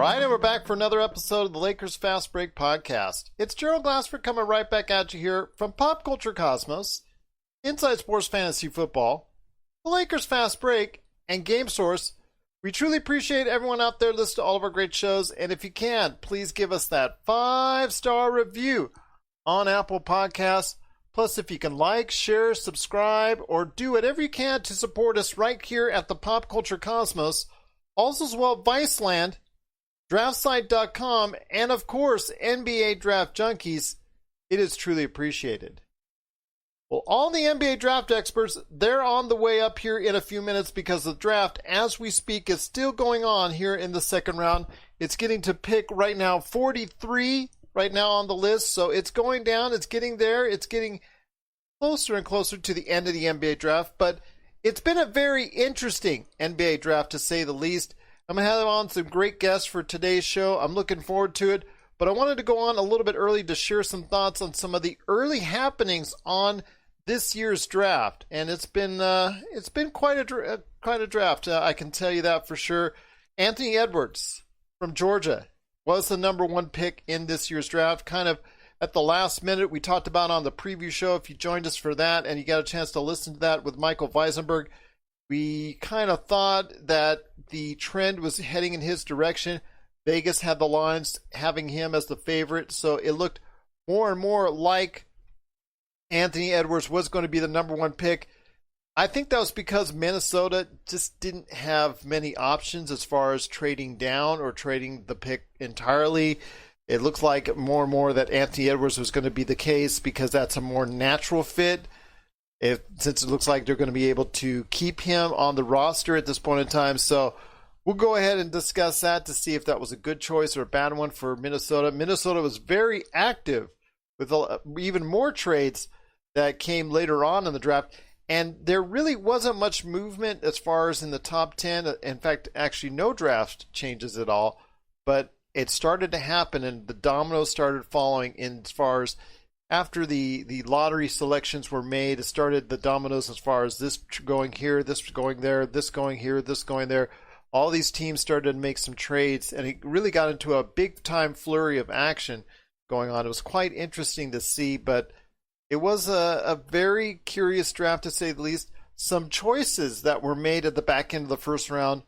right, and we're back for another episode of the Lakers Fast Break podcast. It's Gerald Glassford coming right back at you here from Pop Culture Cosmos, Inside Sports Fantasy Football, the Lakers Fast Break, and Game Source. We truly appreciate everyone out there listening to all of our great shows, and if you can, please give us that 5-star review on Apple Podcasts. Plus, if you can like, share, subscribe, or do whatever you can to support us right here at the Pop Culture Cosmos, also as well Viseland, DraftSite.com, and of course, NBA Draft Junkies, it is truly appreciated. Well, all the NBA draft experts, they're on the way up here in a few minutes because the draft, as we speak, is still going on here in the second round. It's getting to pick right now 43 right now on the list, so it's going down, it's getting there, it's getting closer and closer to the end of the NBA draft, but it's been a very interesting NBA draft to say the least. I'm going to have on some great guests for today's show. I'm looking forward to it. But I wanted to go on a little bit early to share some thoughts on some of the early happenings on this year's draft. And it's been quite a draft. I can tell you that for sure. Anthony Edwards from Georgia was the number one pick in this year's draft. Kind of at the last minute, we talked about on the preview show. If you joined us for that and you got a chance to listen to that with Michael Visenberg, we kind of thought that the trend was heading in his direction. Vegas had the lines having him as the favorite, so it looked more and more like Anthony Edwards was going to be the number one pick. I think that was because Minnesota just didn't have many options as far as trading down or trading the pick entirely. It looks like more and more that Anthony Edwards was going to be the case because that's a more natural fit. Since it looks like they're going to be able to keep him on the roster at this point in time. So we'll go ahead and discuss that to see if that was a good choice or a bad one for Minnesota. Minnesota was very active with even more trades that came later on in the draft. And there really wasn't much movement as far as in the top 10. In fact, actually no draft changes at all. But it started to happen and the dominoes started falling in as far as after the lottery selections were made. It started the dominoes as far as this going here, this going there, this going here, this going there. All these teams started to make some trades, and it really got into a big-time flurry of action going on. It was quite interesting to see, but it was a very curious draft, to say the least. Some choices that were made at the back end of the first round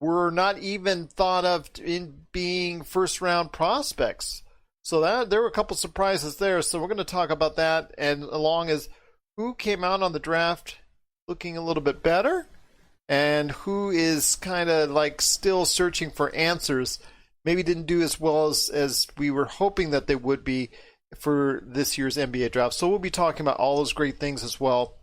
were not even thought of in being first-round prospects. So there were a couple surprises there. So we're going to talk about that, and along as who came out on the draft looking a little bit better and who is kind of like still searching for answers, maybe didn't do as well as we were hoping that they would be for this year's NBA draft. So we'll be talking about all those great things as well.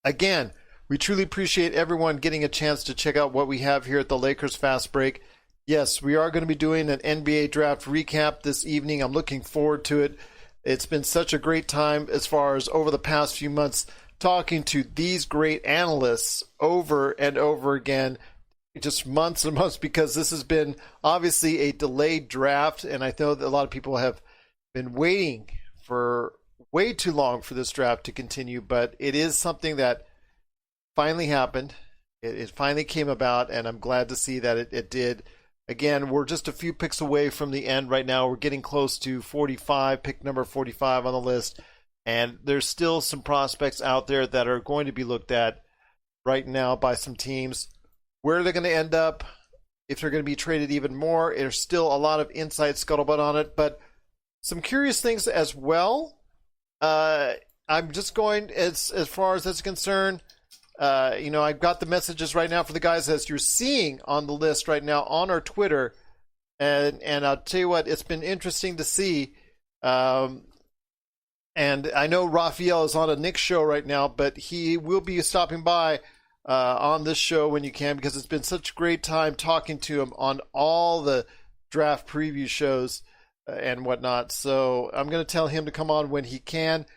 Again, we truly appreciate everyone getting a chance to check out what we have here at the Lakers Fast Break. Yes, we are going to be doing an NBA draft recap this evening. I'm looking forward to it. It's been such a great time as far as over the past few months talking to these great analysts over and over again, just months and months, because this has been obviously a delayed draft, and I know that a lot of people have been waiting for way too long for this draft to continue, but it is something that finally happened. It finally came about, and I'm glad to see that it did. Again, we're just a few picks away from the end right now. We're getting close to 45, pick number 45 on the list. And there's still some prospects out there that are going to be looked at right now by some teams. Where they're going to end up, if they're going to be traded even more, there's still a lot of inside scuttlebutt on it. But some curious things as well. I'm just going, as far as that's concerned, I've got the messages right now for the guys as you're seeing on the list right now on our Twitter. And I'll tell you what, it's been interesting to see. And I know Rafael is on a Knicks show right now, but he will be stopping by on this show when you can, because it's been such a great time talking to him on all the draft preview shows and whatnot. So I'm going to tell him to come on when he can.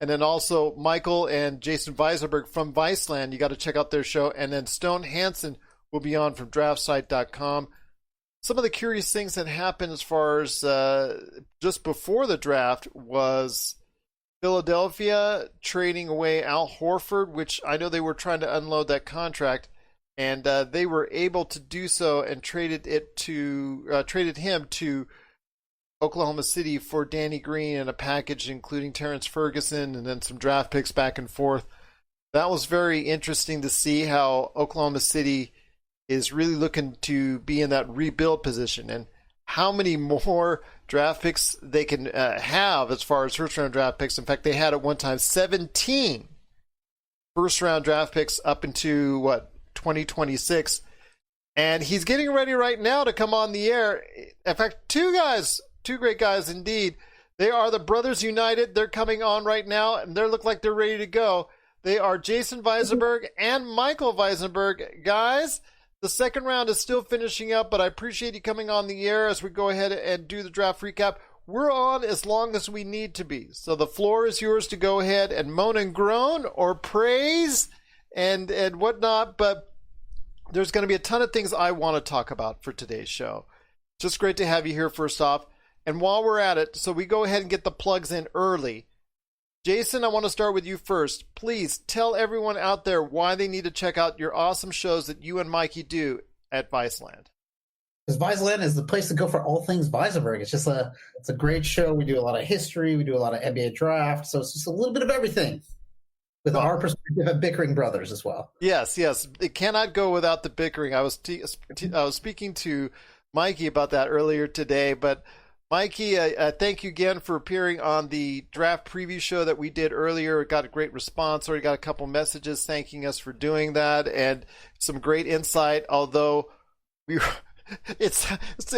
And then also Michael and Jason Visenberg from Viseland, you got to check out their show. And then Stone Hansen will be on from DraftSite.com. Some of the curious things that happened as far as just before the draft was Philadelphia trading away Al Horford, which I know they were trying to unload that contract. and they were able to do so and traded him to Oklahoma City for Danny Green and a package including Terrence Ferguson and then some draft picks back and forth. That was very interesting to see how Oklahoma City is really looking to be in that rebuild position and how many more draft picks they can have as far as first-round draft picks. In fact, they had at one time 17 first-round draft picks up into, 2026. And he's getting ready right now to come on the air. In fact, two great guys indeed. They are the Brothers United. They're coming on right now, and they look like they're ready to go. They are Jason Visenberg and Michael Visenberg. Guys, the second round is still finishing up, but I appreciate you coming on the air as we go ahead and do the draft recap. We're on as long as we need to be. So the floor is yours to go ahead and moan and groan or praise and whatnot. But there's going to be a ton of things I want to talk about for today's show. Just great to have you here first off. And while we're at it, so we go ahead and get the plugs in early. Jason, I want to start with you first. Please tell everyone out there why they need to check out your awesome shows that you and Mikey do at Viseland. Because Viseland is the place to go for all things Visenberg. It's a great show. We do a lot of history. We do a lot of NBA draft. So it's just a little bit of everything with our perspective of bickering brothers as well. Yes. It cannot go without the bickering. I was speaking to Mikey about that earlier today, but Mikey, thank you again for appearing on the draft preview show that we did earlier. It got a great response. Already got a couple messages thanking us for doing that and some great insight, although it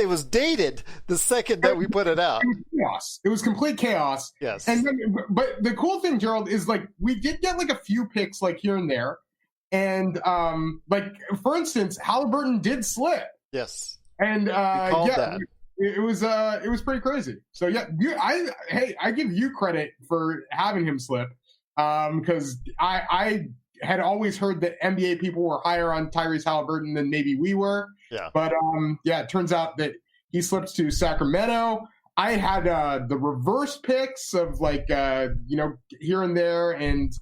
was dated the second that we put it out. It was chaos. It was complete chaos. Yes. And then, but the cool thing, Gerald, is like we did get like a few picks like here and there, and like for instance, Halliburton did slip. Yes. And that. It was pretty crazy. So yeah, I give you credit for having him slip, because I had always heard that NBA people were higher on Tyrese Halliburton than maybe we were. Yeah. But it turns out that he slipped to Sacramento. I had the reverse picks of like here and there, and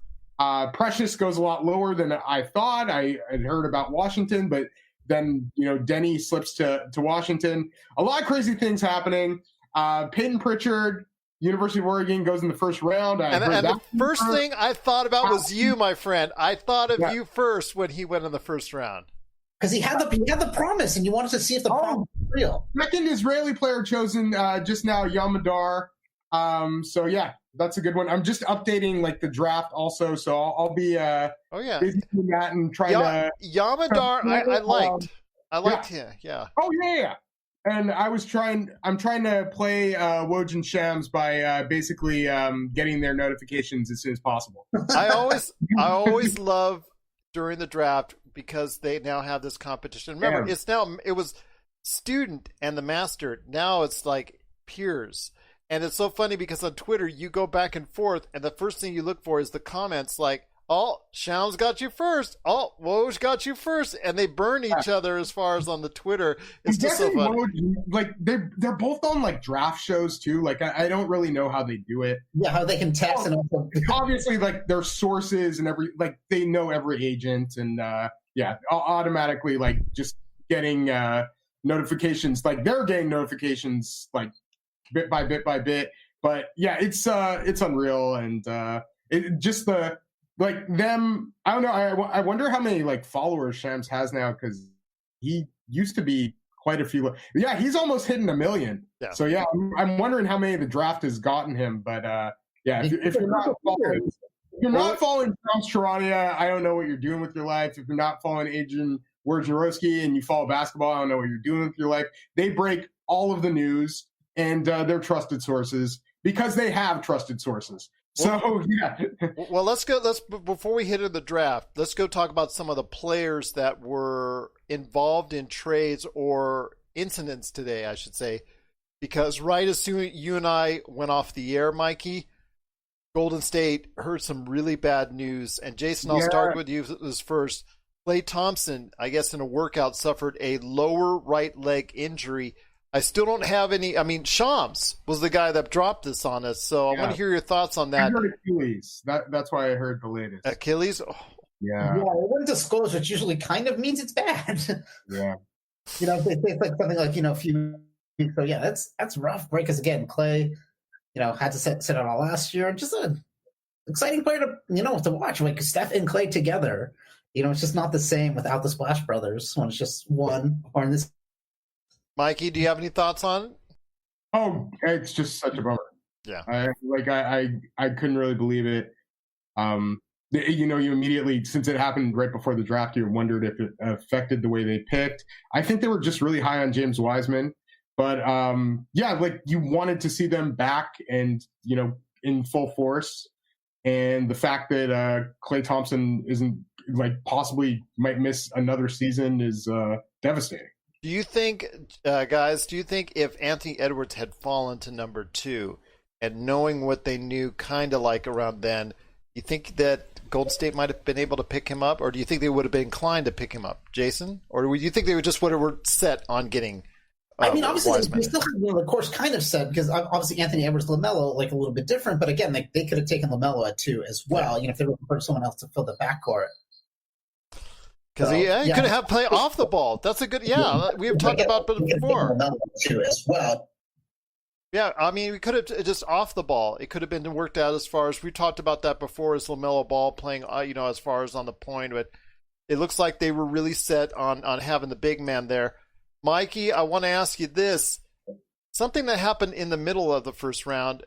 Precious goes a lot lower than I thought. I had heard about Washington, but then, Denny slips to Washington. A lot of crazy things happening. Peyton Pritchard, University of Oregon, goes in the first round. And the first thing I thought about was you, my friend. I thought of you first when he went in the first round. Because he had the promise, and you wanted to see if the promise was real. Second Israeli player chosen just now, Yamadar. So yeah, that's a good one. I'm just updating like the draft also, so I'll be busy doing that and trying to Yamadar. I liked him. Yeah. Oh yeah. And I'm trying to play Woj and Shams by basically getting their notifications as soon as possible. I always love during the draft because they now have this competition. Remember, it was student and the master. Now it's like peers. And it's so funny because on Twitter, you go back and forth, and the first thing you look for is the comments like, oh, Shams got you first. Oh, Woj got you first. And they burn each other as far as on the Twitter. It's just so funny. Woj, like, they're both on, like, draft shows, too. Like, I don't really know how they do it. Yeah, how they can text and also... Obviously, like, their sources and they know every agent. And, automatically, like, just getting notifications. Like, they're getting notifications, like, bit by bit, but yeah, it's unreal, and it just them. I don't know. I wonder how many like followers Shams has now, because he used to be quite a few. Yeah, he's almost hitting 1 million. Yeah. So yeah, I'm wondering how many the draft has gotten him. But if you're not following Shams Charania, I don't know what you're doing with your life. If you're not following Adrian Wojnarowski and you follow basketball, I don't know what you're doing with your life. They break all of the news. And they're trusted sources because they have trusted sources. So, yeah. Well, before we hit into the draft, let's go talk about some of the players that were involved in trades or incidents today, I should say. Because right as soon as you and I went off the air, Mikey, Golden State heard some really bad news. And Jason, I'll start with you this first. Klay Thompson, I guess in a workout, suffered a lower right leg injury. I still don't have any. I mean, Shams was the guy that dropped this on us, so I want to hear your thoughts on that. I heard Achilles. That's why I heard the latest. Achilles? Oh. Yeah. Yeah, it wouldn't disclose, which usually kind of means it's bad. Yeah. They say it's like something like, a few weeks. So yeah, that's rough, right? Because again, Clay, had to sit out all last year. Just an exciting player to watch. Like Steph and Clay together, it's just not the same without the Splash Brothers when it's just one. Or in this, Mikey, do you have any thoughts on it? Oh, it's just such a bummer. Yeah. I couldn't really believe it. You immediately, since it happened right before the draft, you wondered if it affected the way they picked. I think they were just really high on James Wiseman, but you wanted to see them back and in full force. And the fact that Klay Thompson isn't possibly might miss another season is devastating. Do you think, guys? Do you think if Anthony Edwards had fallen to number 2, and knowing what they knew kind of around then, you think that Golden State might have been able to pick him up, or do you think they would have been inclined to pick him up, Jason? Or do you think they were set on getting obviously, Wiseman? they still have the course kind of set, because obviously Anthony Edwards, LaMelo, a little bit different, but again, they could have taken LaMelo at 2 as well, if they were looking for someone else to fill the backcourt. Because he could have play off the ball. That's a good, we have talked about it before. LaMelo too as well. Yeah, I mean, we could have just off the ball. It could have been worked out as far as we talked about that before, as LaMelo Ball playing, as far as on the point. But it looks like they were really set on having the big man there. Mikey, I want to ask you this: something that happened in the middle of the first round.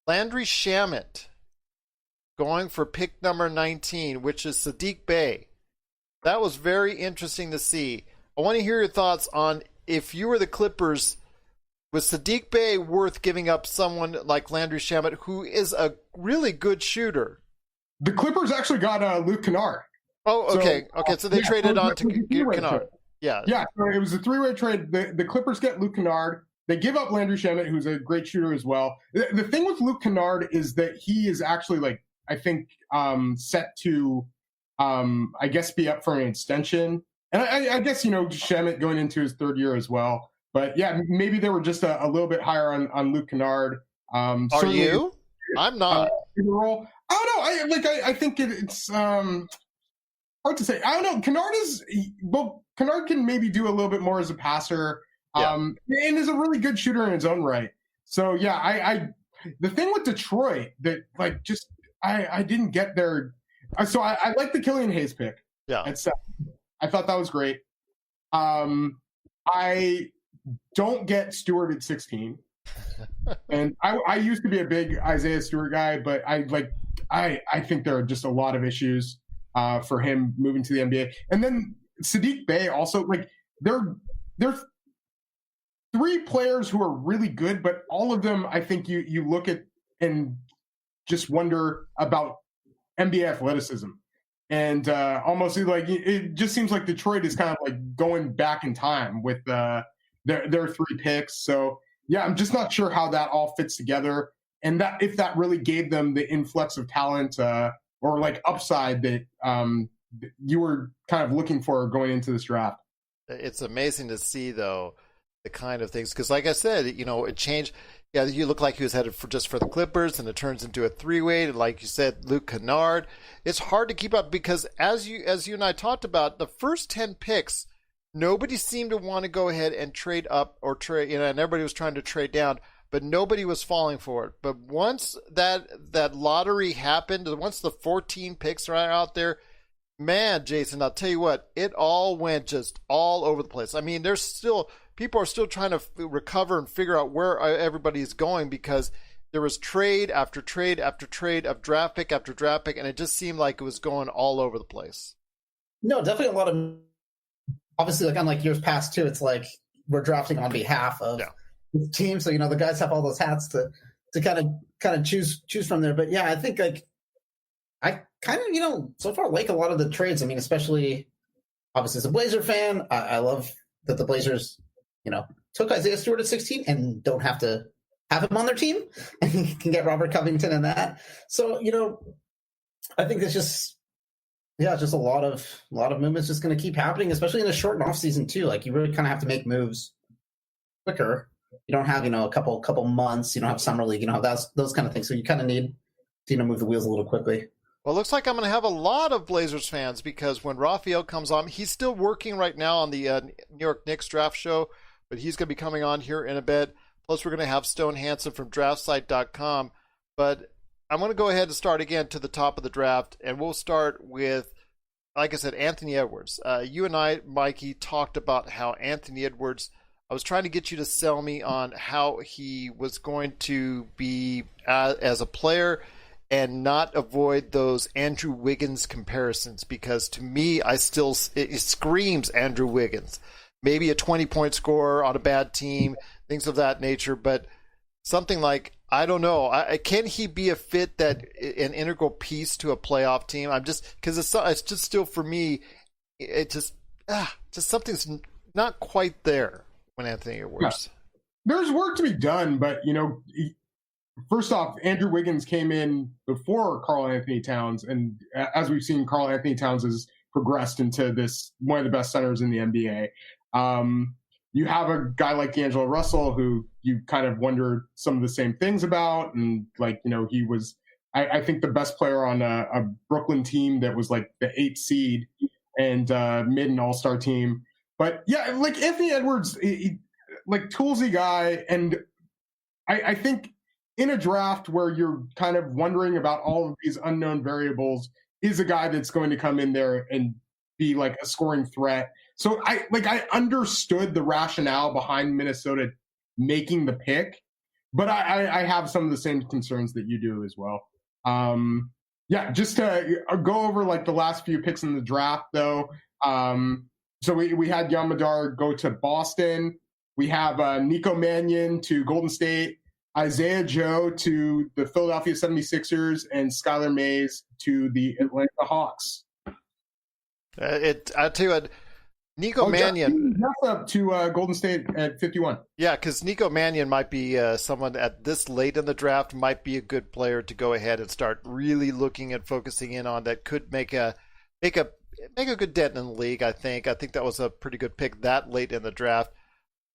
Landry Shamet going for pick number 19, which is Saddiq Bey. That was very interesting to see. I want to hear your thoughts on, if you were the Clippers, was Saddiq Bey worth giving up someone like Landry Shamet, who is a really good shooter? The Clippers actually got Luke Kennard. Oh, okay. So they traded on to get Kennard. Yeah. Yeah, so it was a 3-way trade. The Clippers get Luke Kennard. They give up Landry Shamet, who's a great shooter as well. The thing with Luke Kennard is that he is actually, I think, set to, I guess, be up for an extension. And I guess, Shamet going into his 3rd year as well. But yeah, maybe they were just a little bit higher on Luke Kennard. Are you? I'm not. I don't know. I think it's hard to say. I don't know. Kennard can maybe do a little bit more as a passer, and is a really good shooter in his own right. So yeah, the thing with Detroit that I didn't get there. So I like the Killian Hayes pick. Yeah, I thought that was great. I don't get Stewart at 16. And I used to be a big Isaiah Stewart guy, but I think there are just a lot of issues for him moving to the NBA. And then Saddiq Bey also, they're 3 players who are really good, but all of them, I think you look at and just wonder about NBA athleticism. And almost it just seems like Detroit is kind of going back in time with their 3 picks. So yeah, I'm just not sure how that all fits together, and that if that really gave them the influx of talent or upside that you were kind of looking for going into this draft. It's amazing to see, though, the kind of things, because like I said, it changed. Yeah, you look like he was headed for the Clippers, and it turns into a 3-way. And like you said, Luke Kennard. It's hard to keep up because as you and I talked about, the first 10 picks, nobody seemed to want to go ahead and trade up or trade, and everybody was trying to trade down, but nobody was falling for it. But once that lottery happened, once the 14 picks are out there, man, Jason, I'll tell you what, it all went just all over the place. I mean, people are still trying to recover and figure out where everybody's going, because there was trade after trade after trade of draft pick after draft pick, and it just seemed like it was going all over the place. No, definitely a lot of, obviously, unlike years past too, it's we're drafting on behalf of the team, so the guys have all those hats to kind of choose from there. But yeah, I think I kind of so far like a lot of the trades. I mean, especially obviously as a Blazer fan, I love that the Blazers took Isaiah Stewart at 16 and don't have to have him on their team, and can get Robert Covington and that. So I think it's just. Yeah, just a lot of movements just going to keep happening, especially in a short off season too. You really kind of have to make moves quicker. You don't have a couple months. You don't have summer league. Those kind of things. So you kind of need to move the wheels a little quickly. Well, it looks like I'm going to have a lot of Blazers fans because when Rafael comes on, he's still working right now on the New York Knicks draft show, but he's going to be coming on here in a bit. Plus, we're going to have Stone Hansen from DraftSite.com. But I'm going to go ahead and start again to the top of the draft, and we'll start with, like I said, Anthony Edwards. You and I, Mikey, talked about how Anthony Edwards, I was trying to get you to sell me on how he was going to be as a player and not avoid those Andrew Wiggins comparisons, because to me, it screams Andrew Wiggins. Maybe a 20-point scorer on a bad team, things of that nature, but something like, I don't know, can he be a fit that an integral piece to a playoff team? I'm just, because it's just still for me, it just something's not quite there when Anthony Edwards. Yeah. There's work to be done, but first off, Andrew Wiggins came in before Karl Anthony Towns, and as we've seen, Karl Anthony Towns has progressed into this one of the best centers in the NBA. You have a guy like D'Angelo Russell who you kind of wonder some of the same things about, and he was, I think, the best player on a Brooklyn team that was like the 8th seed and made an All-Star team. But yeah, like Anthony Edwards, like toolsy guy, and I think in a draft where you're kind of wondering about all of these unknown variables, is a guy that's going to come in there and be like a scoring threat. So I understood the rationale behind Minnesota making the pick, but I have some of the same concerns that you do as well. Just to go over like the last few picks in the draft though. So we had Yamadar go to Boston. We have Nico Mannion to Golden State, Isaiah Joe to the Philadelphia 76ers, and Skylar Mays to the Atlanta Hawks. I tell you what, Nico Mannion. That's up to Golden State at 51. Yeah, because Nico Mannion might be someone at this late in the draft, might be a good player to go ahead and start really looking at focusing in on, that could make a good dent in the league, I think. I think that was a pretty good pick that late in the draft.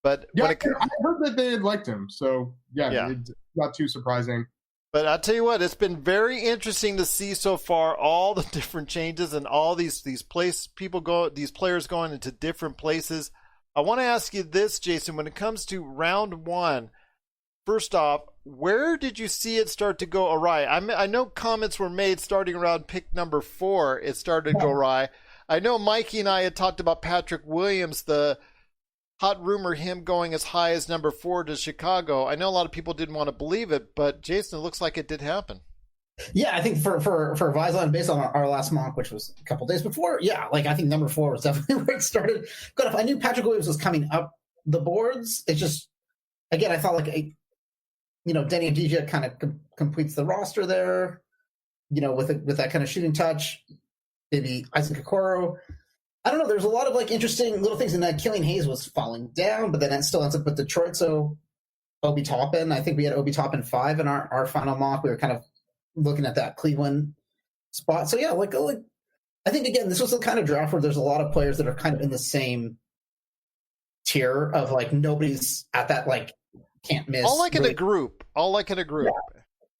But yeah, I heard that they had liked him, so yeah. It's not too surprising. But I'll tell you what, it's been very interesting to see so far all the different changes and all these players going into different places. I want to ask you this, Jason, when it comes to round one, first off, where did you see it start to go awry? I know comments were made starting around pick number 4, it started to go awry. I know Mikey and I had talked about Patrick Williams, the hot rumor, him going as high as number 4 to Chicago. I know a lot of people didn't want to believe it, but Jason, it looks like it did happen. Yeah, I think for Viseland, based on our last mock, which was a couple days before, I think number 4 was definitely where it started. Good enough. I knew Patrick Williams was coming up the boards. It's just, again, I thought Danny Avdija kind of completes the roster there, with that kind of shooting touch. Maybe Isaac Okoro. I don't know. There's a lot of interesting little things in that. Killian Hayes was falling down, but then it still ends up with Detroit. So Obi Toppin, I think we had Obi Toppin 5 in our final mock. We were kind of looking at that Cleveland spot. So yeah, I think again, this was the kind of draft where there's a lot of players that are kind of in the same tier of nobody's at that can't miss. All in a group. Yeah.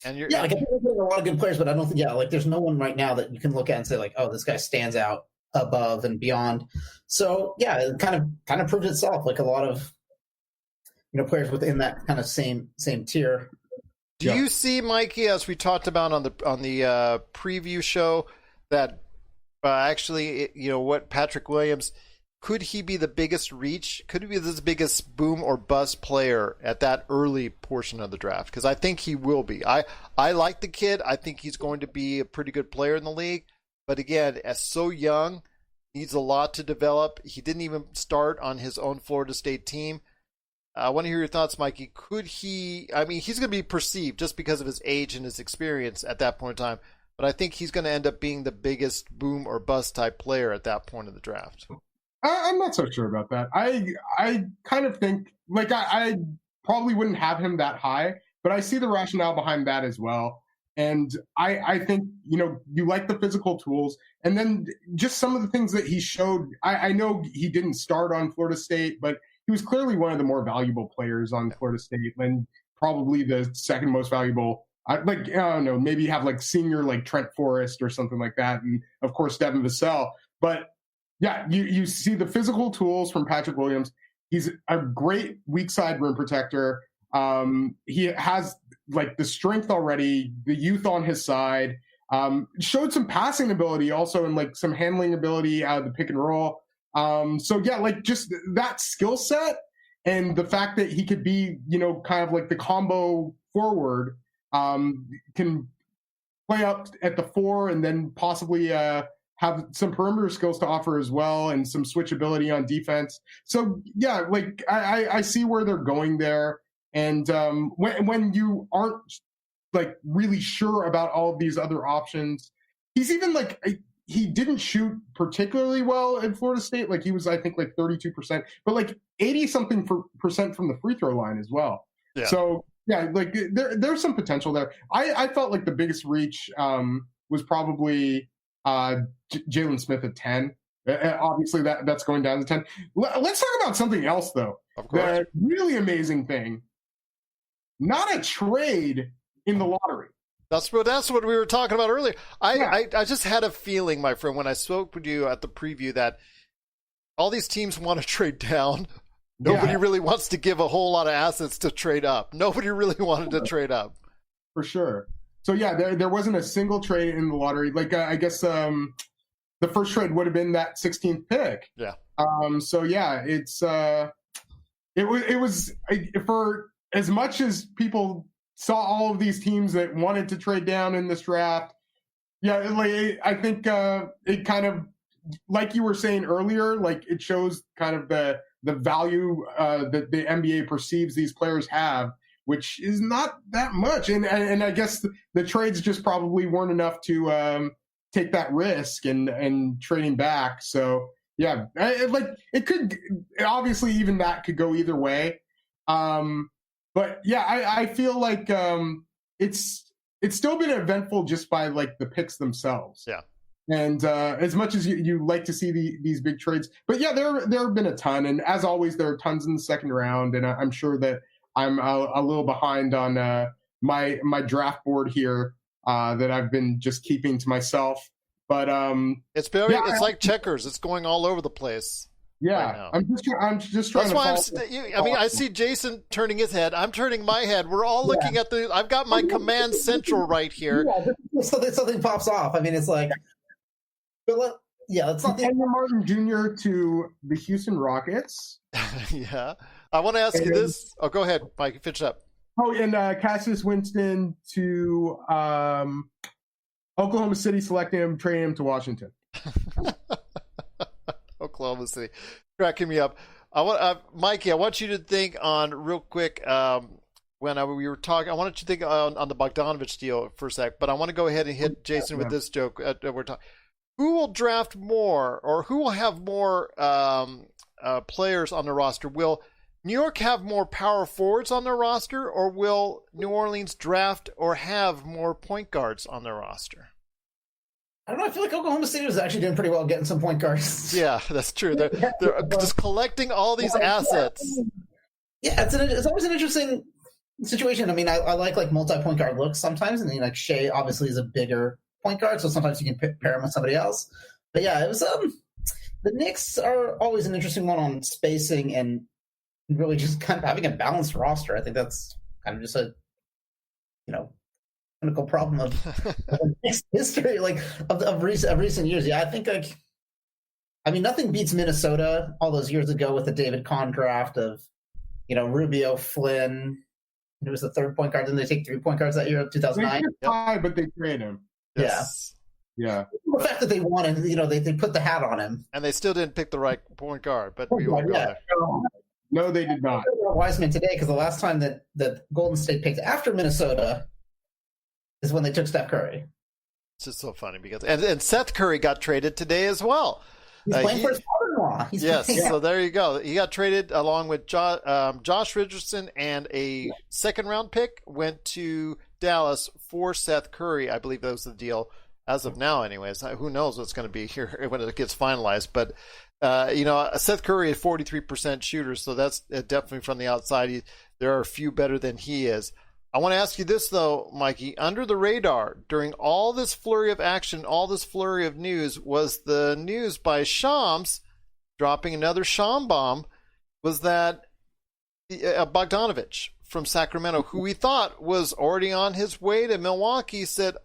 And I think there's a lot of good players, but I don't think there's no one right now that you can look at and say oh, this guy stands out above and beyond. So yeah, it kind of proved itself. A lot of players within that kind of same tier. Do you see, Mikey, as we talked about on the preview show, that actually what Patrick Williams, could he be the biggest reach? Could he be the biggest boom or bust player at that early portion of the draft? Because I think he will be. I like the kid. I think he's going to be a pretty good player in the league. But again, as so young, needs a lot to develop. He didn't even start on his own Florida State team. I want to hear your thoughts, Mikey. Could he? I mean, he's going to be perceived just because of his age and his experience at that point in time. But I think he's going to end up being the biggest boom or bust type player at that point of the draft. I'm not so sure about that. I kind of think I probably wouldn't have him that high, but I see the rationale behind that as well. And I think, you like the physical tools, and then just some of the things that he showed. I know he didn't start on Florida State, but he was clearly one of the more valuable players on Florida State, and probably the second most valuable I don't know, maybe have like senior like Trent Forrest or something like that, and of course Devin Vassell. But yeah, you see the physical tools from Patrick Williams. He's a great weak side rim protector. He has like the strength already, the youth on his side. Showed some passing ability also, and like some handling ability out of the pick and roll. So yeah, like just that skill set and the fact that he could be, kind of like the combo forward, can play up at the 4 and then possibly have some perimeter skills to offer as well, and some switchability on defense. So yeah, like I see where they're going there. And when you aren't like really sure about all of these other options, he's even like, he didn't shoot particularly well at Florida State. Like he was, I think, like 32%, but like 80-something percent from the free throw line as well. Yeah. So yeah, like there's some potential there. I felt like the biggest reach was probably Jalen Smith at 10. Obviously that's going down to 10. Let's talk about something else though. Of course. The really amazing thing, not a trade in the lottery. That's what we were talking about earlier. I just had a feeling, my friend, when I spoke with you at the preview, that all these teams want to trade down. Nobody really wants to give a whole lot of assets to trade up. Nobody really wanted to trade up. For sure. So yeah, there wasn't a single trade in the lottery. Like I guess the first trade would have been that 16th pick. Yeah. So yeah, it was for as much as people saw all of these teams that wanted to trade down in this draft. Yeah, like I think it kind of, like you were saying earlier, like it shows kind of the value that the NBA perceives these players have, which is not that much. And I guess the trades just probably weren't enough to take that risk and trading back. So yeah, it could, obviously even that could go either way. But yeah, I feel like it's still been eventful just by like the picks themselves. Yeah. And as much as you like to see these big trades, but yeah, there have been a ton, and as always, there are tons in the second round, and I'm sure that I'm a little behind on my draft board here that I've been just keeping to myself. But it's like checkers; it's going all over the place. Yeah, right, I'm just trying. That's why I see Jason turning his head. I'm turning my head. We're all looking at I've got my command central right here. Yeah, something pops off. I mean, it's like, it's not Daniel Martin Jr. to the Houston Rockets. Yeah, I want to ask you this. Oh, go ahead, Mike. Finish up. Oh, and Cassius Winston to Oklahoma City, selecting him, trading him to Washington. Oklahoma City, cracking me up. Mikey, I want you to think on real quick. When we were talking, I wanted you to think on the Bogdanovich deal for a sec, but I want to go ahead and hit Jason with this joke. We're talking. Who will draft more, or who will have more players on their roster? Will New York have more power forwards on their roster, or will New Orleans draft or have more point guards on their roster? I don't know. I feel like Oklahoma City was actually doing pretty well getting some point guards. Yeah, that's true. They're just collecting all these assets. Yeah, it's always an interesting situation. I mean, I like multi-point guard looks sometimes, and like Shea obviously is a bigger point guard, so sometimes you can pair him with somebody else. But yeah, it was the Knicks are always an interesting one on spacing and really just kind of having a balanced roster. I think that's kind of just a clinical problem of history, like of recent years. Yeah, I think nothing beats Minnesota all those years ago with the David Kahn draft of Rubio, Flynn. It was the third point guard. Didn't they take 3 point guards that year, 2009? But they traded him. Yes. Yeah. The fact that they wanted, they put the hat on him, and they still didn't pick the right point guard. But we won't go there. No, they did not. Wiseman today, because the last time that Golden State picked after Minnesota is when they took Steph Curry. It's just so funny because and Seth Curry got traded today as well. He's playing for his father-in-law. So there you go. He got traded along with Josh Richardson, and a second-round pick went to Dallas for Seth Curry. I believe that was the deal as of now anyways. Who knows what's going to be here when it gets finalized. But, Seth Curry is 43% shooter, so that's definitely from the outside. There are a few better than he is. I want to ask you this, though, Mikey. Under the radar, during all this flurry of action, all this flurry of news, was the news by Shams, dropping another Sham bomb, was that Bogdanovich from Sacramento, who we thought was already on his way to Milwaukee, said,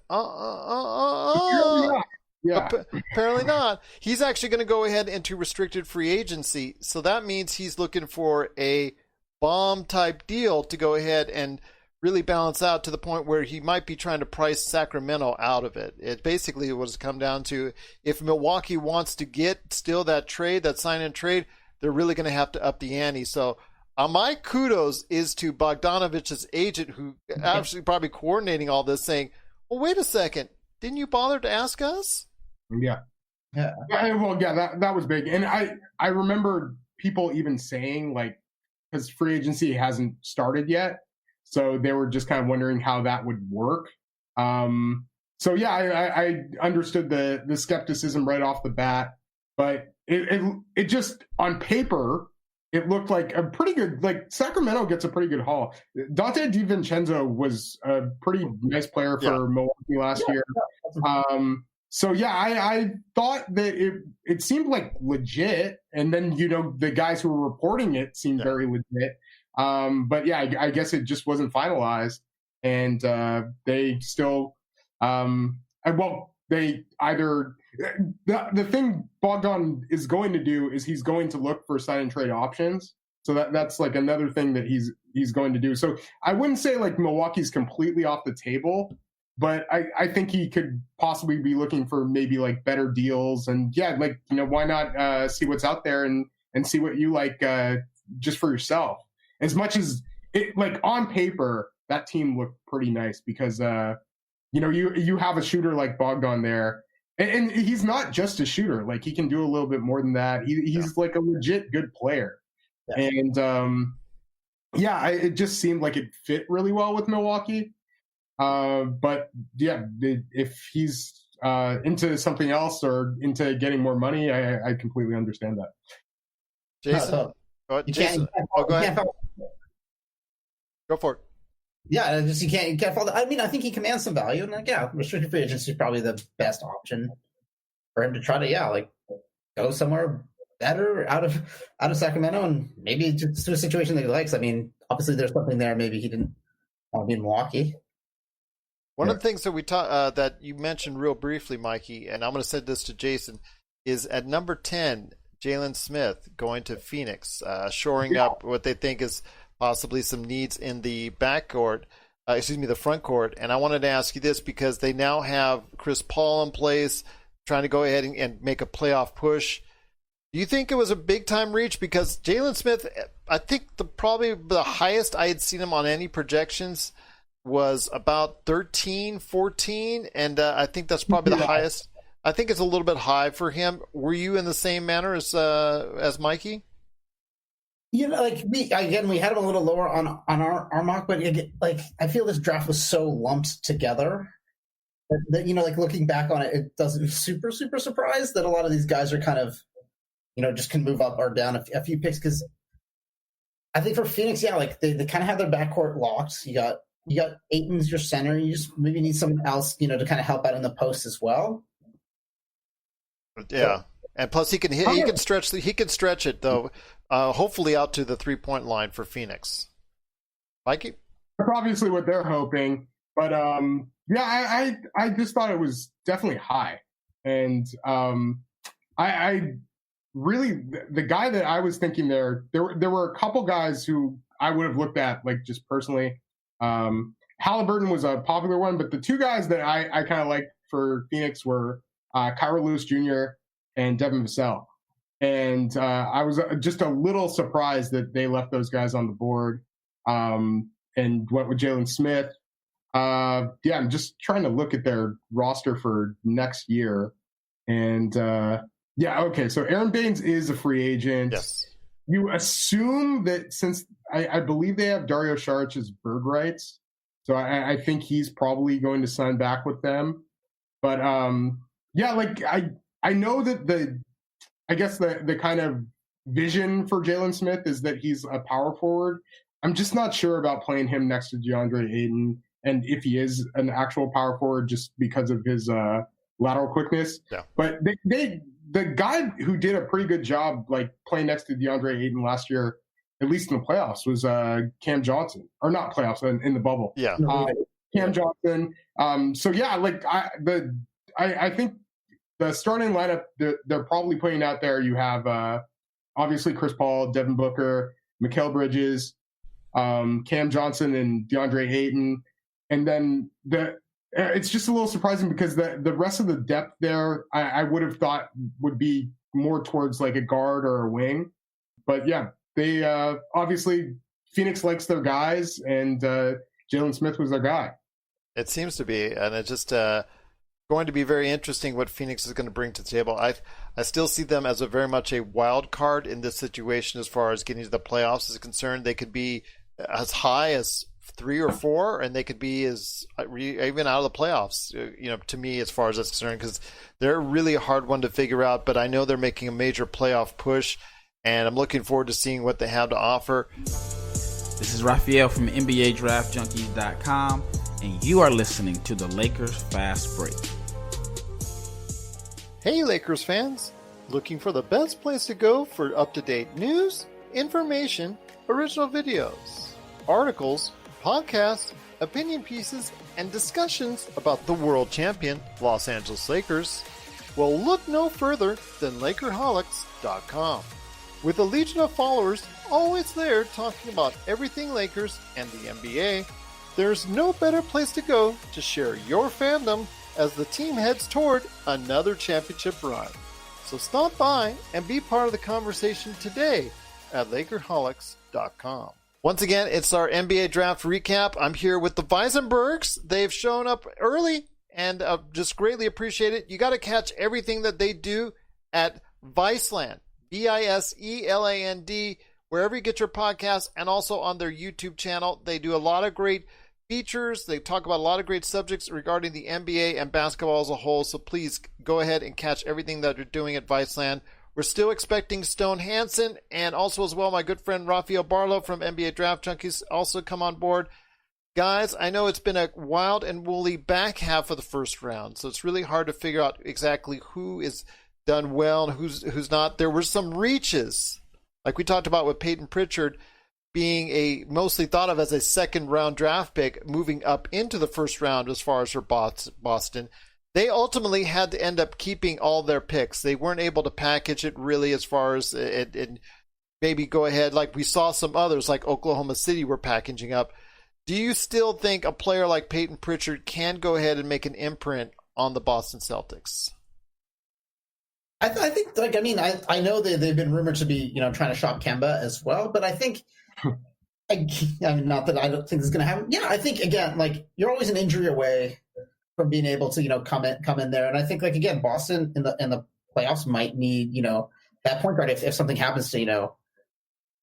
Yeah. Apparently not. He's actually going to go ahead into restricted free agency. So that means he's looking for a bomb-type deal to go ahead and really balance out to the point where he might be trying to price Sacramento out of it. It basically was come down to, if Milwaukee wants to get still that trade, that sign-and trade, they're really going to have to up the ante. So my kudos is to Bogdanovich's agent, who actually probably coordinating all this, saying, well, wait a second, didn't you bother to ask us? Yeah. Well, yeah, that was big. And I remember people even saying, like, because free agency hasn't started yet, so they were just kind of wondering how that would work. So yeah, I understood the skepticism right off the bat, but it just, on paper, it looked like a pretty good, like, Sacramento gets a pretty good haul. Dante DiVincenzo was a pretty nice player for Milwaukee last year. So yeah, I thought that it seemed like legit, and then, you know, the guys who were reporting it seemed very legit. But yeah, I guess it just wasn't finalized, and they still, they either, the thing Bogdan is going to do is he's going to look for sign and trade options. So that's like another thing that he's going to do. So I wouldn't say like Milwaukee's completely off the table, but I think he could possibly be looking for maybe like better deals. And yeah, like, you know, why not see what's out there and see what you like just for yourself. As much as it, like, on paper, that team looked pretty nice because, you know, you have a shooter like Bogdan there, and he's not just a shooter. Like, he can do a little bit more than that. He's like a legit good player. Yeah. And, it just seemed like it fit really well with Milwaukee. But yeah, if he's into something else or into getting more money, I completely understand that. Jason, go ahead. Go for it. Yeah, just you can't follow. I mean, I think he commands some value, and like, yeah, restricted free agency is probably the best option for him to try to, go somewhere better out of Sacramento, and maybe just to a situation that he likes. I mean, obviously there's something there. Maybe he didn't want to be in Milwaukee. One of the things that we that you mentioned real briefly, Mikey, and I'm going to send this to Jason, is at number 10, Jalen Smith going to Phoenix, shoring up what they think is possibly some needs in the the front court. And I wanted to ask you this because they now have Chris Paul in place, trying to go ahead and make a playoff push. Do you think it was a big-time reach? Because Jalen Smith, I think probably the highest I had seen him on any projections was about 13, 14, and I think that's probably the highest. I think it's a little bit high for him. Were you in the same manner as Mikey? You know, like we had him a little lower on our mock, but I feel this draft was so lumped together that, you know, like looking back on it, it doesn't super surprised that a lot of these guys are kind of, you know, just can move up or down a few picks, because I think for Phoenix, like they kind of have their backcourt locked. You got Ayton's your center. You just maybe need someone else, you know, to kind of help out in the post as well. Yeah, and plus he can hit. He can stretch it though. Hopefully out to the 3-point line for Phoenix. Mikey? That's obviously what they're hoping, but I just thought it was definitely high, and I really, the guy that I was thinking there were a couple guys who I would have looked at, like, just personally. Halliburton was a popular one, but the two guys that I kind of liked for Phoenix were Kyra Lewis Jr. and Devin Vassell. And I was just a little surprised that they left those guys on the board and went with Jalen Smith. I'm just trying to look at their roster for next year. And so Aaron Baines is a free agent. Yes. You assume that since I believe they have Dario Saric's bird rights, so I think he's probably going to sign back with them. But I know that the kind of vision for Jalen Smith is that he's a power forward. I'm just not sure about playing him next to DeAndre Ayton, and if he is an actual power forward just because of his lateral quickness. Yeah. But the guy who did a pretty good job like playing next to DeAndre Ayton last year, at least in the playoffs, was Cam Johnson, or not playoffs, in the bubble. Yeah. Cam Johnson. So yeah, like I think the starting lineup they're probably putting out there. You have obviously Chris Paul, Devin Booker, Mikal Bridges, Cam Johnson, and DeAndre Ayton, and then it's just a little surprising because the rest of the depth there I would have thought would be more towards like a guard or a wing, but yeah, they obviously Phoenix likes their guys, and Jalen Smith was their guy. It seems to be, and it's just going to be very interesting what Phoenix is going to bring to the table. I still see them as very much a wild card in this situation as far as getting to the playoffs is concerned. They could be as high as 3 or 4, and they could be as even out of the playoffs. To me, as far as that's concerned, because they're really a hard one to figure out. But I know they're making a major playoff push, and I'm looking forward to seeing what they have to offer. This is Rafael from NBA Draft Junkies.com, and you are listening to the Lakers Fast Break. Hey Lakers fans, looking for the best place to go for up-to-date news, information, original videos, articles, podcasts, opinion pieces, and discussions about the world champion Los Angeles Lakers? Well, look no further than Lakerholics.com. With a legion of followers always there talking about everything Lakers and the NBA, there's no better place to go to share your fandom as the team heads toward another championship run. So stop by and be part of the conversation today at Lakerholics.com. Once again, it's our NBA draft recap. I'm here with the Visenbergs. They've shown up early and just greatly appreciate it. You got to catch everything that they do at Viseland, Viseland, wherever you get your podcasts, and also on their YouTube channel. They do a lot of great features. They talk about a lot of great subjects regarding the NBA and basketball as a whole. So please go ahead and catch everything that they're doing at Viseland. We're still expecting Stone Hansen and also as well my good friend Rafael Barlowe from NBA Draft Junkies also come on board. Guys, I know it's been a wild and woolly back half of the first round, so it's really hard to figure out exactly who is done well and who's not. There were some reaches, like we talked about with Peyton Pritchard being a mostly thought of as a second round draft pick moving up into the first round as far as for Boston. They ultimately had to end up keeping all their picks. They weren't able to package it really as far as it maybe go ahead like we saw some others like Oklahoma City were packaging up. Do you still think a player like Peyton Pritchard can go ahead and make an imprint on the Boston Celtics? I think, I know they've been rumored to be, trying to shop Kemba as well, but I think, not that I don't think this is going to happen. Yeah, I think, again, you're always an injury away from being able to, come in there. And I think, again, Boston in the playoffs might need, that point guard if something happens to,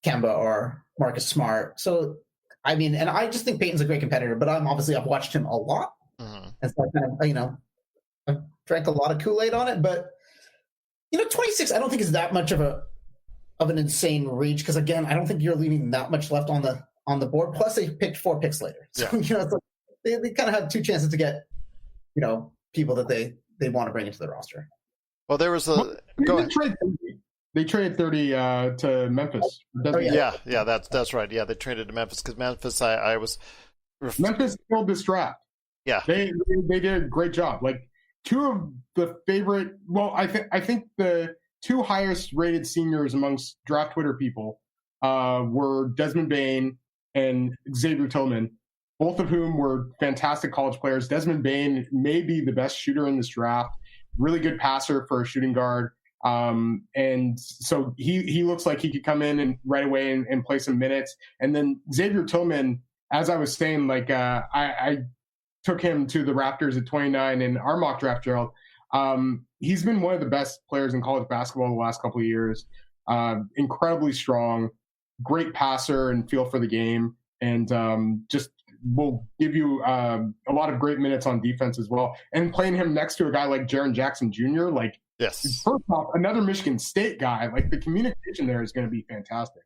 Kemba or Marcus Smart. So, and I just think Peyton's a great competitor, but I've watched him a lot. Mm-hmm. And so I kind of, I've drank a lot of Kool-Aid on it, but 26, I don't think is that much of an insane reach because again, I don't think you're leaving that much left on the board. Plus, they picked 4 picks later, so yeah. They kind of have 2 chances to get people that they want to bring into the roster. Well, there was they traded 30 to Memphis. Yeah, that's right. Yeah, they traded to Memphis because Memphis, Memphis killed this draft. Yeah, they did a great job. 2 of the favorite, I think the 2 highest rated seniors amongst draft Twitter people were Desmond Bane and Xavier Tillman, both of whom were fantastic college players. Desmond Bane may be the best shooter in this draft, really good passer for a shooting guard. And so he looks like he could come in and right away and play some minutes. And then Xavier Tillman, as I was saying, I took him to the Raptors at 29 in our mock draft, Gerald. He's been one of the best players in college basketball the last couple of years. Incredibly strong, great passer and feel for the game, and just will give you a lot of great minutes on defense as well. And playing him next to a guy like Jaren Jackson Jr., yes. First off, another Michigan State guy, the communication there is going to be fantastic.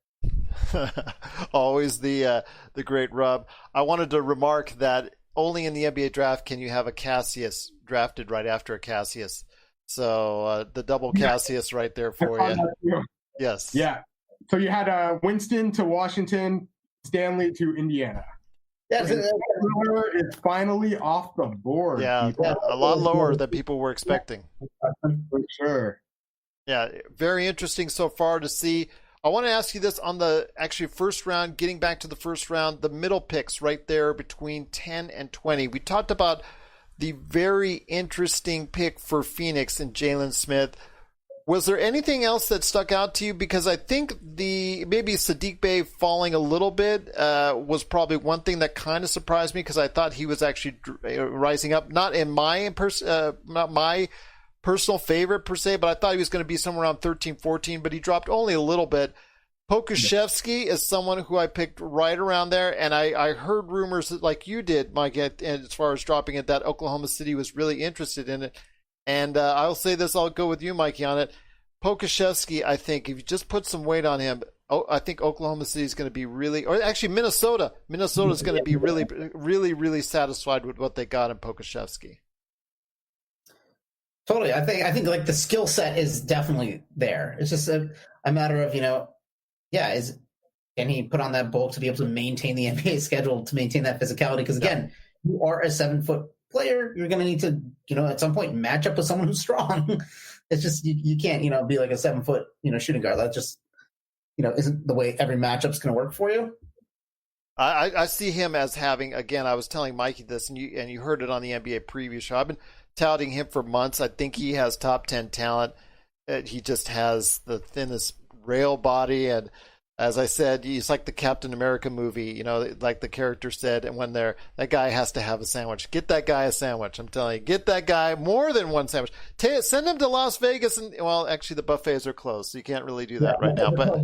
Always the great rub. I wanted to remark that only in the NBA draft can you have a Cassius drafted right after a Cassius. So the double Cassius right there for you. Yes. Yeah. So you had Winston to Washington, Stanley to Indiana. Yeah, It's finally off the board. Yeah, a lot lower than people were expecting. For sure. Yeah, very interesting so far to see. I want to ask you this on the actually first round, getting back to the first round, the middle picks right there between 10 and 20. We talked about the very interesting pick for Phoenix and Jalen Smith. Was there anything else that stuck out to you? Because I think maybe Saddiq Bey falling a little bit was probably one thing that kind of surprised me, because I thought he was actually rising up. Not my personal favorite per se, but I thought he was going to be somewhere around 13, 14, but he dropped only a little bit. Pokusevski is someone who I picked right around there, and I heard rumors that, like you did, Mike, as far as dropping it, that Oklahoma City was really interested in it. And I'll say this, I'll go with you, Mikey, on it. Pokusevski, I think, if you just put some weight on him, I think Oklahoma City is going to be really, or actually Minnesota. Minnesota is going to be really, really, really satisfied with what they got in Pokusevski. Totally. I think like the skill set is definitely there. It's just a matter of, can he put on that bulk to be able to maintain the NBA schedule, to maintain that physicality? Because again, you are a 7-foot player. You're going to need to, at some point match up with someone who's strong. It's just, you can't, be like a 7-foot, shooting guard. That just, isn't the way every matchup's going to work for you. I see him as having, again, I was telling Mikey this, and you heard it on the NBA preview show. I've been touting him for months. I think he has top 10 talent. He just has the thinnest rail body, and as I said, he's like the Captain America movie, like the character said, and when that guy has to have a sandwich. Get that guy a sandwich. I'm telling you, get that guy more than one sandwich. Send him to Las Vegas, and well, actually the buffets are closed, so you can't really do that right now. But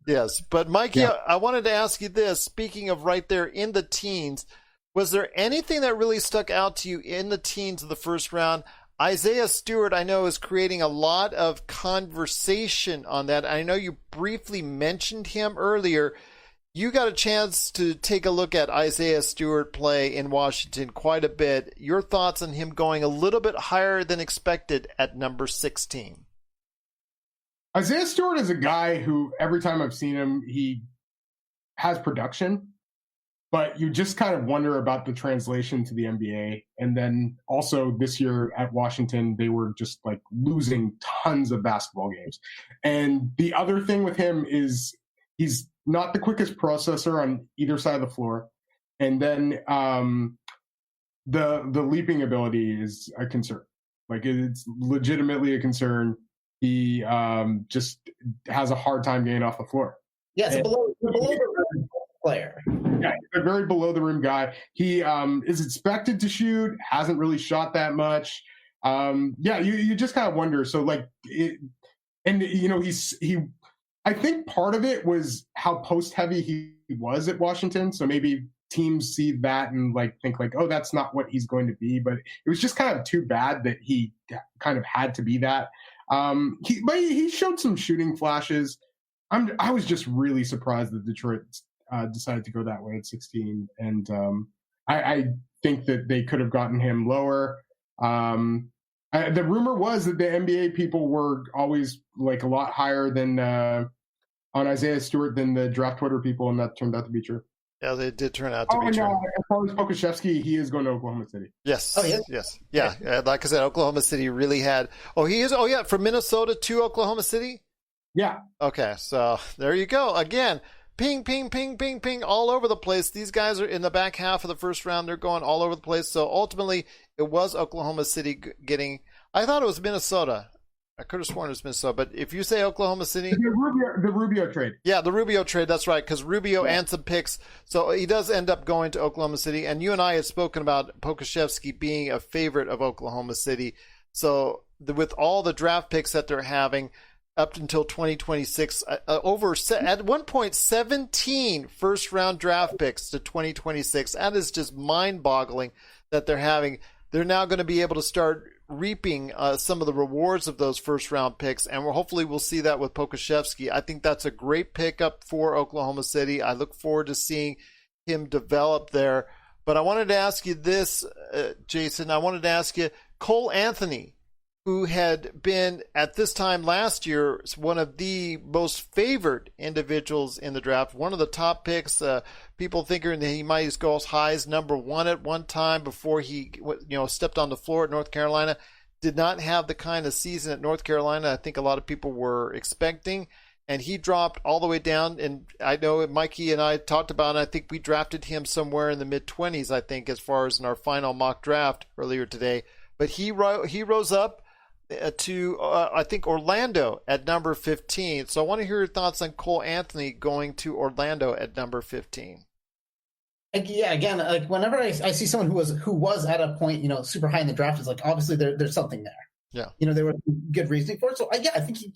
yes, but Mikey, I wanted to ask you this. Speaking of right there in the teens, was there anything that really stuck out to you in the teens of the first round? Isaiah Stewart, I know, is creating a lot of conversation on that. I know you briefly mentioned him earlier. You got a chance to take a look at Isaiah Stewart play in Washington quite a bit. Your thoughts on him going a little bit higher than expected at number 16? Isaiah Stewart is a guy who, every time I've seen him, he has production, but you just kind of wonder about the translation to the NBA. And then also this year at Washington, they were just like losing tons of basketball games. And the other thing with him is he's not the quickest processor on either side of the floor. And then the leaping ability is a concern. Like, it's legitimately a concern. He just has a hard time getting off the floor. Yeah, it's below the rim player. Yeah, he's a very below the rim guy. He is expected to shoot, hasn't really shot that much. You just kind of wonder. So I think part of it was how post heavy he was at Washington. So maybe teams see that and think oh, that's not what he's going to be. But it was just kind of too bad that he kind of had to be that. But he showed some shooting flashes. I was just really surprised that Detroit decided to go that way at 16, and I think that they could have gotten him lower. The rumor was that the NBA people were always a lot higher than on Isaiah Stewart than the draft Twitter people, and that turned out to be true. Yeah, they did turn out to be true. As far as Pokusevski, he is going to Oklahoma City. Yes. Oh, yes. Yeah. Like I said, Oklahoma City really had. Oh, he is. Oh, yeah. From Minnesota to Oklahoma City. Yeah. Okay. So there you go. Again, ping, ping, ping, ping, ping, all over the place. These guys are in the back half of the first round. They're going all over the place. So ultimately, it was Oklahoma City getting. I thought it was Minnesota. I could have sworn it was Minnesota, but if you say Oklahoma City... The Rubio trade. Yeah, the Rubio trade, that's right, because Rubio and some picks. So he does end up going to Oklahoma City, and you and I had spoken about Pokusevski being a favorite of Oklahoma City. So with all the draft picks that they're having up until 2026, at one point, 17 first-round draft picks to 2026. That is just mind-boggling that they're having. They're now going to be able to start reaping some of the rewards of those first-round picks, and hopefully we'll see that with Pokusevski. I think that's a great pickup for Oklahoma City. I look forward to seeing him develop there. But I wanted to ask you this, Jason. I wanted to ask you, Cole Anthony, who had been at this time last year one of the most favored individuals in the draft, one of the top picks, people thinking that he might go as high as number 1 at one time before he stepped on the floor at North Carolina, did not have the kind of season at North Carolina I think a lot of people were expecting, and he dropped all the way down. And I know Mikey and I talked about it. I think we drafted him somewhere in the mid-20s, I think, as far as in our final mock draft earlier today. But he rose up to I think Orlando at number 15. So I want to hear your thoughts on Cole Anthony going to Orlando at number 15. Yeah, again, like whenever I see someone who was at a point, super high in the draft, it's like obviously there's something there. Yeah, there was good reasoning for it. So I think he,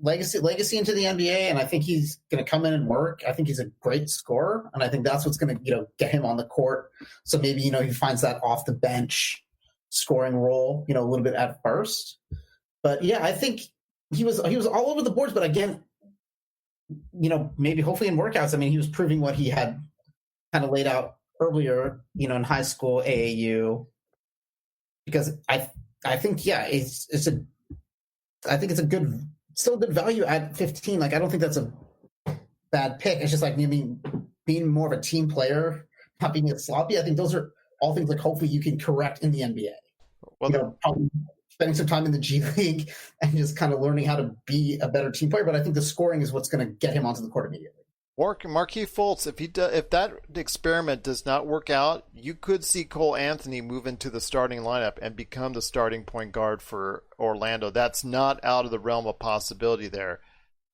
legacy into the NBA, and I think he's going to come in and work. I think he's a great scorer, and I think that's what's going to get him on the court. So maybe he finds that off the bench scoring role, a little bit at first. But yeah, I think he was all over the boards. But again, maybe hopefully in workouts, I mean, he was proving what he had kind of laid out earlier, in high school AAU. Because I think it's a good, still good value at 15. Like I don't think that's a bad pick. It's just like maybe being more of a team player, not being sloppy. I think those are all things like hopefully you can correct in the NBA. Well, probably spending some time in the G League and just kind of learning how to be a better team player. But I think the scoring is what's going to get him onto the court immediately. Markieff Fultz, if that experiment does not work out, you could see Cole Anthony move into the starting lineup and become the starting point guard for Orlando. That's not out of the realm of possibility there.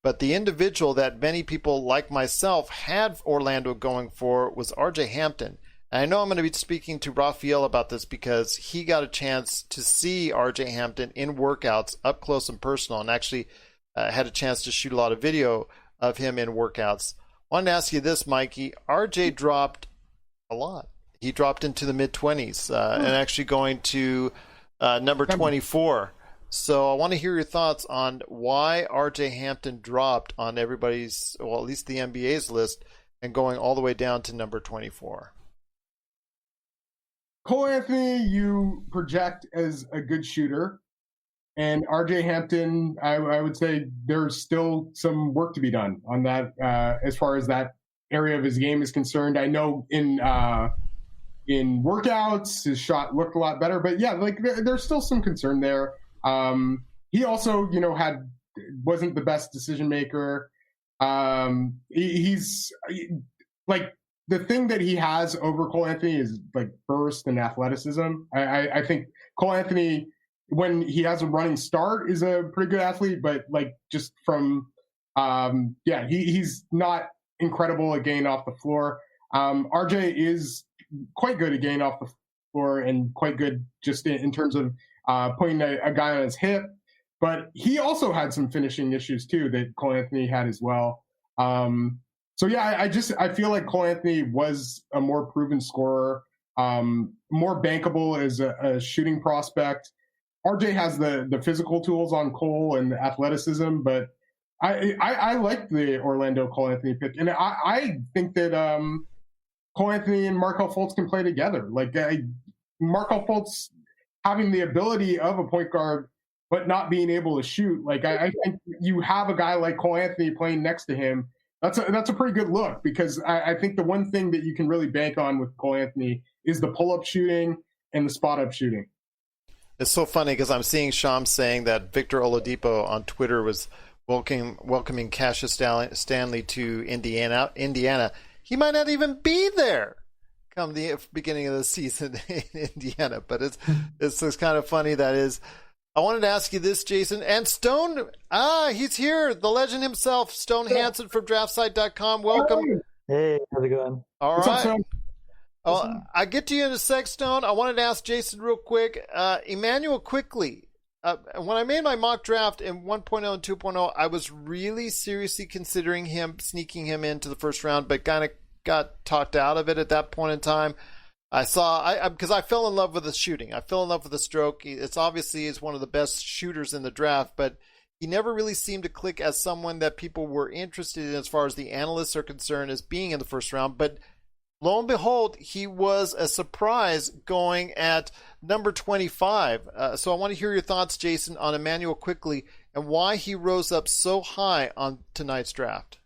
But the individual that many people like myself had Orlando going for was R.J. Hampton. And I know I'm going to be speaking to Rafael about this because he got a chance to see R.J. Hampton in workouts up close and personal, and actually had a chance to shoot a lot of video of him in workouts. I wanted to ask you this, Mikey. R.J. dropped a lot. He dropped into the mid-20s and actually going to number 24. So I want to hear your thoughts on why R.J. Hampton dropped on everybody's, well, at least the NBA's list, and going all the way down to number 24. Cole Anthony, you project as a good shooter, and R.J. Hampton, I would say there's still some work to be done on that as far as that area of his game is concerned. I know in workouts his shot looked a lot better, but yeah, like there's still some concern there. He also, wasn't the best decision maker. He's like, the thing that he has over Cole Anthony is like burst and athleticism. I think Cole Anthony, when he has a running start, is a pretty good athlete, but like just from, he's not incredible at getting off the floor. RJ is quite good at getting off the floor and quite good just in terms of putting a guy on his hip. But he also had some finishing issues too that Cole Anthony had as well. So yeah, I feel like Cole Anthony was a more proven scorer, more bankable as a shooting prospect. RJ has the physical tools on Cole and the athleticism, but I like the Orlando Cole Anthony pick, and I think that Cole Anthony and Markelle Fultz can play together. Like Markelle Fultz having the ability of a point guard, but not being able to shoot. Like I think you have a guy like Cole Anthony playing next to him. That's a pretty good look, because I think the one thing that you can really bank on with Cole Anthony is the pull-up shooting and the spot-up shooting. It's so funny because I'm seeing Sham saying that Victor Oladipo on Twitter was welcoming Cassius Stanley to Indiana. He might not even be there come the beginning of the season in Indiana, but it's kind of funny that is. I wanted to ask you this, Jason. And Stone, he's here. The legend himself, Stone Hansen from DraftSite.com. Welcome. Hey, how's it going? All What's right. up, I'll get to you in a sec, Stone. I wanted to ask Jason real quick. Emmanuel quickly. When I made my mock draft in 1.0 and 2.0, I was really seriously considering sneaking him into the first round, but kind of got talked out of it at that point in time. I saw, because I fell in love with the shooting. I fell in love with the stroke. It's obviously is one of the best shooters in the draft, but he never really seemed to click as someone that people were interested in as far as the analysts are concerned as being in the first round. But lo and behold, he was a surprise going at number 25. So I want to hear your thoughts, Jason, on Emmanuel quickly and why he rose up so high on tonight's draft.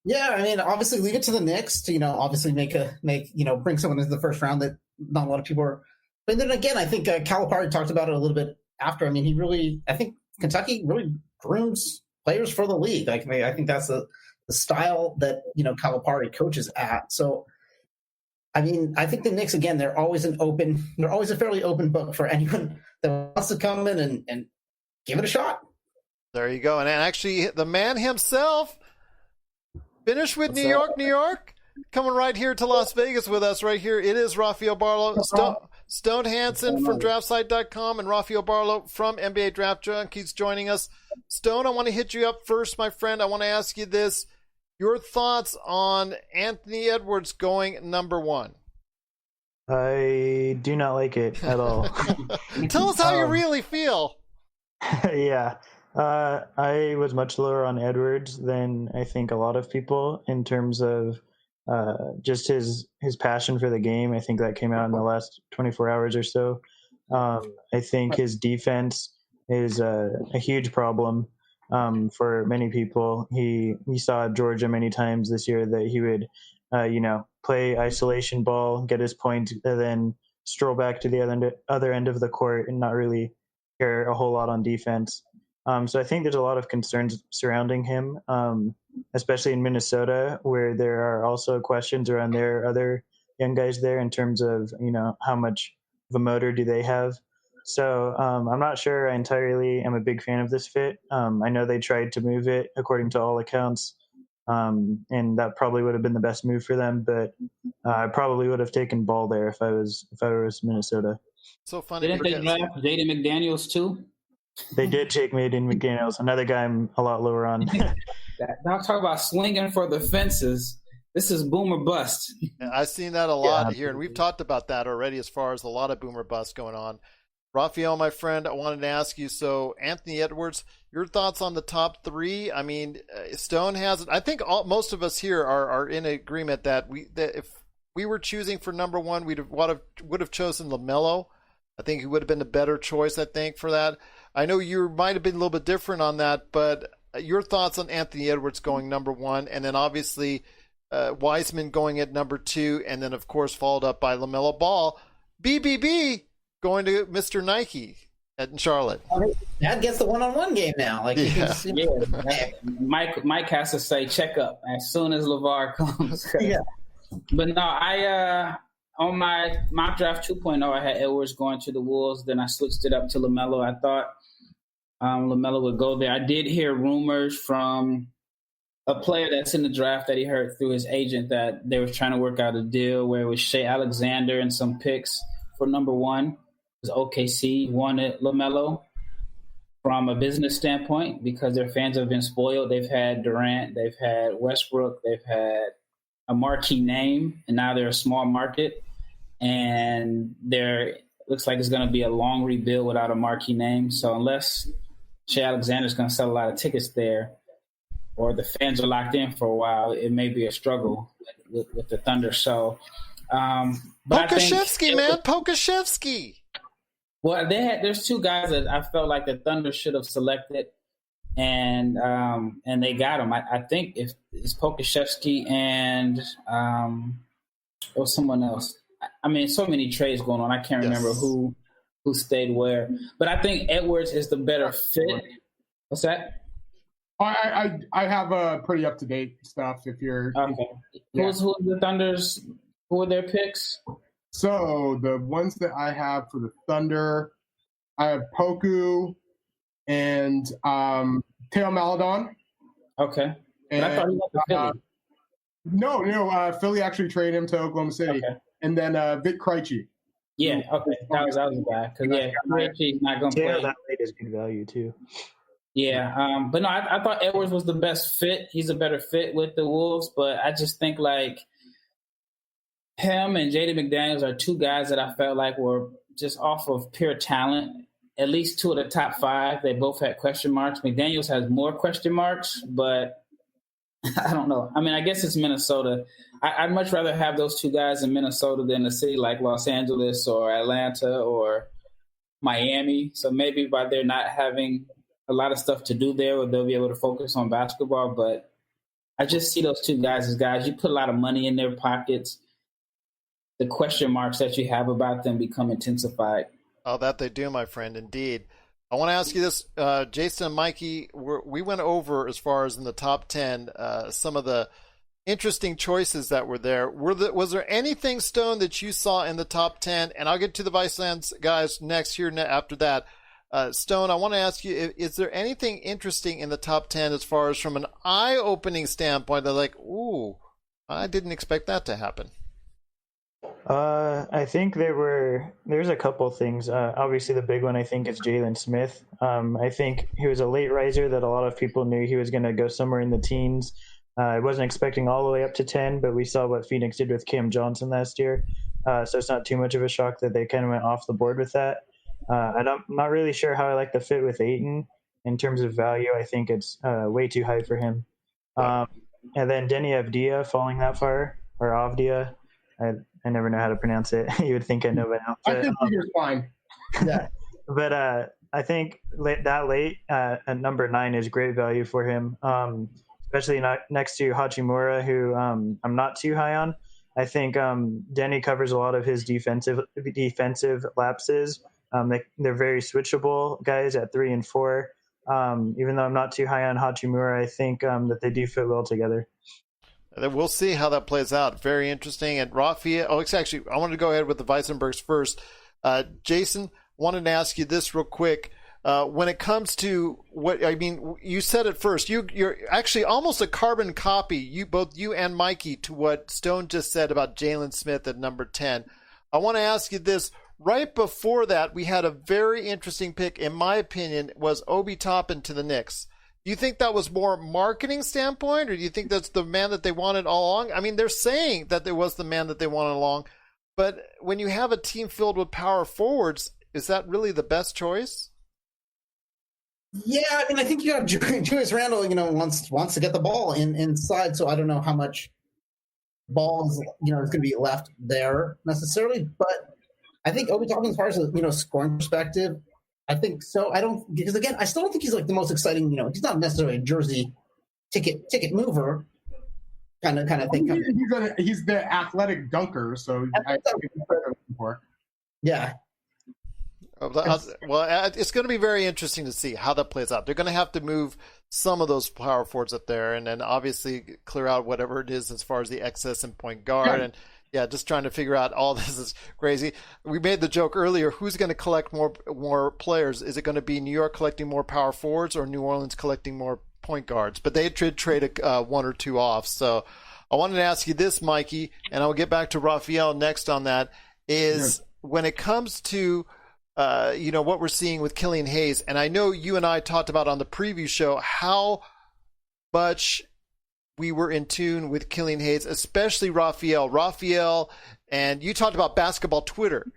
Yeah, I mean, obviously leave it to the Knicks to, obviously bring someone into the first round that not a lot of people are. But then again, I think Calipari talked about it a little bit after. I mean, I think Kentucky really grooms players for the league. I think that's the style that, Calipari coaches at. So, I mean, I think the Knicks, again, they're always a fairly open book for anyone that wants to come in and give it a shot. There you go. And actually, the man himself finished with New York, coming right here to Las Vegas with us right here. It is Rafael Barlowe, Stone Hansen from DraftSite.com, and Rafael Barlowe from NBA Draft Junkies joining us. Stone, I want to hit you up first, my friend. I want to ask you this. Your thoughts on Anthony Edwards going number 1? I do not like it at all. Tell us how you really feel. Yeah. I was much lower on Edwards than I think a lot of people in terms of just his passion for the game. I think that came out in the last 24 hours or so. I think his defense is a huge problem for many people. He saw at Georgia many times this year that he would, play isolation ball, get his point, and then stroll back to the other end of the court and not really care a whole lot on defense. So I think there's a lot of concerns surrounding him, especially in Minnesota, where there are also questions around their other young guys there in terms of, how much of a motor do they have. So I'm not sure I entirely am a big fan of this fit. I know they tried to move it according to all accounts, and that probably would have been the best move for them. But I probably would have taken Ball there if I was Minnesota. So funny. Didn't they draft Jaden McDaniels too? They did take Jaden McDaniels, another guy I'm a lot lower on. Now talk about swinging for the fences. This is boomer bust. I've seen that a lot here, and we've talked about that already as far as a lot of boomer bust going on. Rafael, my friend, I wanted to ask you, so Anthony Edwards, your thoughts on the top 3? I mean, Stone has it. I think most of us here are in agreement that if we were choosing for number 1, would have chosen LaMelo. I think he would have been a better choice, I think, for that. I know you might have been a little bit different on that, but your thoughts on Anthony Edwards going number 1, and then obviously Wiseman going at number 2, and then, of course, followed up by LaMelo Ball. BBB going to Mr. Nike in Charlotte. That gets the one-on-one game now. Mike has to say check up as soon as LeVar comes. Yeah. But no, I on my mock draft 2.0, I had Edwards going to the Wolves. Then I switched it up to LaMelo. I thought LaMelo would go there. I did hear rumors from a player that's in the draft that he heard through his agent that they were trying to work out a deal where it was Shea Alexander and some picks for number 1. It was OKC wanted LaMelo from a business standpoint because their fans have been spoiled. They've had Durant, they've had Westbrook, they've had a marquee name, and now they're a small market. And there looks like it's going to be a long rebuild without a marquee name. So unless Shea Alexander is going to sell a lot of tickets there, or the fans are locked in for a while, it may be a struggle with the Thunder. So, Pokashevsky, man, Pokashevsky. Well, there's 2 guys that I felt like the Thunder should have selected, and they got them. I think if it's Pokashevsky and or someone else. I mean, so many trades going on. I can't remember who stayed where. But I think Edwards is the better fit. What's that? I have a pretty up to date stuff. If you're okay, who's the Thunder's? Who are their picks? So the ones that I have for the Thunder, I have Poku and Teo Maledon. Okay, and I thought he went to Philly. No, Philly actually traded him to Oklahoma City, and then Vic Krejci. Yeah, okay, that was a guy. Because Krejci's not going to play. That rate is good value too. Yeah, but no, I thought Edwards was the best fit. He's a better fit with the Wolves, but I just think like Him and Jaden McDaniels are two guys that I felt like were just off of pure talent. At least two of the top 5, they both had question marks. McDaniels has more question marks, but I don't know. I mean, I guess it's Minnesota. I'd much rather have those two guys in Minnesota than a city like Los Angeles or Atlanta or Miami. So maybe by they're not having a lot of stuff to do there, they'll be able to focus on basketball. But I just see those two guys as guys. You put a lot of money in their pockets. The question marks that you have about them become intensified. Oh, that they do, my friend, indeed. I want to ask you this, Jason and Mikey, we went over, as far as in the top 10, some of the interesting choices that were there. Was there anything, Stone, that you saw in the top 10? And I'll get to the Viseland guys next here after that. Stone, I want to ask you, is there anything interesting in the top 10 as far as from an eye-opening standpoint that like, ooh, I didn't expect that to happen? I think there's a couple things. Obviously, the big one I think is Jalen Smith. I think he was a late riser that a lot of people knew he was going to go somewhere in the teens. I wasn't expecting all the way up to 10, but we saw what Phoenix did with Cam Johnson last year. So it's not too much of a shock that they kind of went off the board with that. I'm not really sure how I like the fit with Ayton in terms of value. I think it's way too high for him. And then Denny Avdia falling that far, or Avdia. I never know how to pronounce it. You would think I know by now. But, I think you're fine. Yeah. But I think that late at number 9 is great value for him, especially next to Hachimura, who I'm not too high on. I think Denny covers a lot of his defensive lapses. They're very switchable guys at 3 and 4. Even though I'm not too high on Hachimura, I think that they do fit well together. We'll see how that plays out. Very interesting. And Rafael, actually, I wanted to go ahead with the Visenbergs first. Jason, wanted to ask you this real quick. When it comes to what, I mean, you said it first. You're actually almost a carbon copy, both you and Mikey, to what Stone just said about Jalen Smith at number 10. I want to ask you this. Right before that, we had a very interesting pick, in my opinion, was Obi Toppin to the Knicks. Do you think that was more marketing standpoint, or do you think that's the man that they wanted all along? I mean, they're saying that there was the man that they wanted along, but when you have a team filled with power forwards, is that really the best choice? Yeah, I mean, I think you have Julius Randle, wants to get the ball inside, so I don't know how much balls, is going to be left there necessarily, but I think Obi Toppin, as far as, scoring perspective, I think so. Because again, I still don't think he's like the most exciting. He's not necessarily a jersey ticket mover kind of thing. He's the athletic dunker, so I think he's for. Yeah. Well, it's going to be very interesting to see how that plays out. They're going to have to move some of those power forwards up there, and then obviously clear out whatever it is as far as the excess and point guard. And just trying to figure out all this is crazy. We made the joke earlier, who's going to collect more players? Is it going to be New York collecting more power forwards or New Orleans collecting more point guards? But they trade one or two off. So I wanted to ask you this, Mikey, and I'll get back to Rafael next on that, is when it comes to what we're seeing with Killian Hayes, and I know you and I talked about on the preview show how much we were in tune with Killian Hayes, especially Rafael, and you talked about basketball Twitter,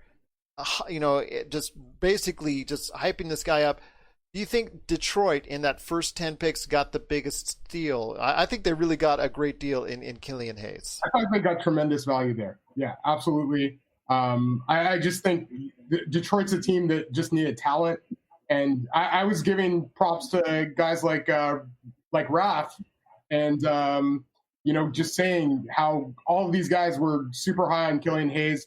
just basically just hyping this guy up. Do you think Detroit in that first 10 picks got the biggest steal? I think they really got a great deal in Killian Hayes. I think they got tremendous value there. Yeah, absolutely. I just think Detroit's a team that just needed talent, and I was giving props to guys like Raph, and just saying how all of these guys were super high on Killian Hayes.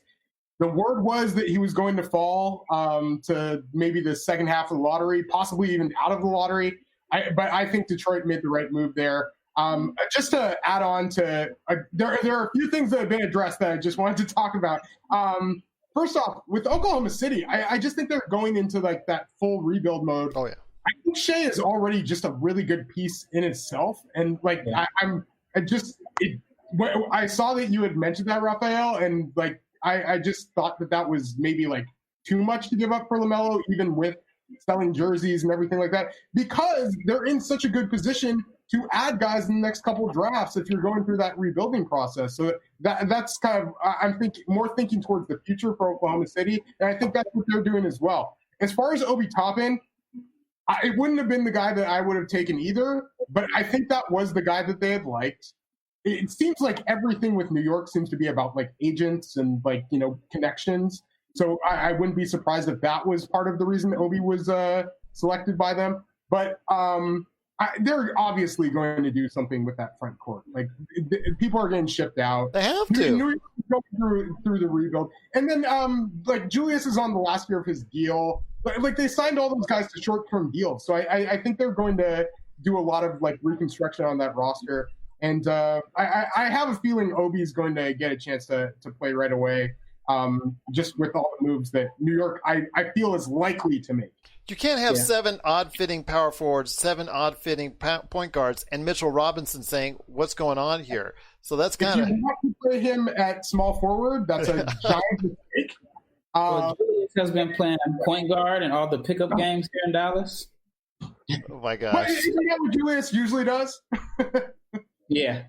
The word was that he was going to fall to maybe the second half of the lottery, possibly even out of the lottery. But I think Detroit made the right move there. Just to add on to, there are a few things that have been addressed that I just wanted to talk about. First off, with Oklahoma City, I just think they're going into like that full rebuild mode. Oh yeah. I think Shea is already just a really good piece in itself, and like I saw that you had mentioned that, Rafael, and like I just thought that was maybe like too much to give up for LaMelo, even with selling jerseys and everything like that, because they're in such a good position to add guys in the next couple of drafts if you're going through that rebuilding process. So that's kind of, I'm thinking towards the future for Oklahoma City, and I think that's what they're doing as well. As far as Obi Toppin, it wouldn't have been the guy that I would have taken either, but I think that was the guy that they had liked. It seems like everything with New York seems to be about like agents and like, connections. So I wouldn't be surprised if that was part of the reason Obi was selected by them. But they're obviously going to do something with that front court. Like people are getting shipped out. They have to. New York is going through the rebuild, and then like Julius is on the last year of his deal. Like they signed all those guys to short-term deals, so I think they're going to do a lot of like reconstruction on that roster. And I have a feeling Obi's going to get a chance to play right away, just with all the moves that New York I feel is likely to make. You can't have 7 odd-fitting power forwards, 7 odd-fitting point guards, and Mitchell Robinson saying, what's going on here? So that's kind of... If you want to play him at small forward, that's a giant mistake. Julius has been playing point guard in all the pickup games here in Dallas. Oh, my gosh. But isn't that what Julius usually does? Yeah.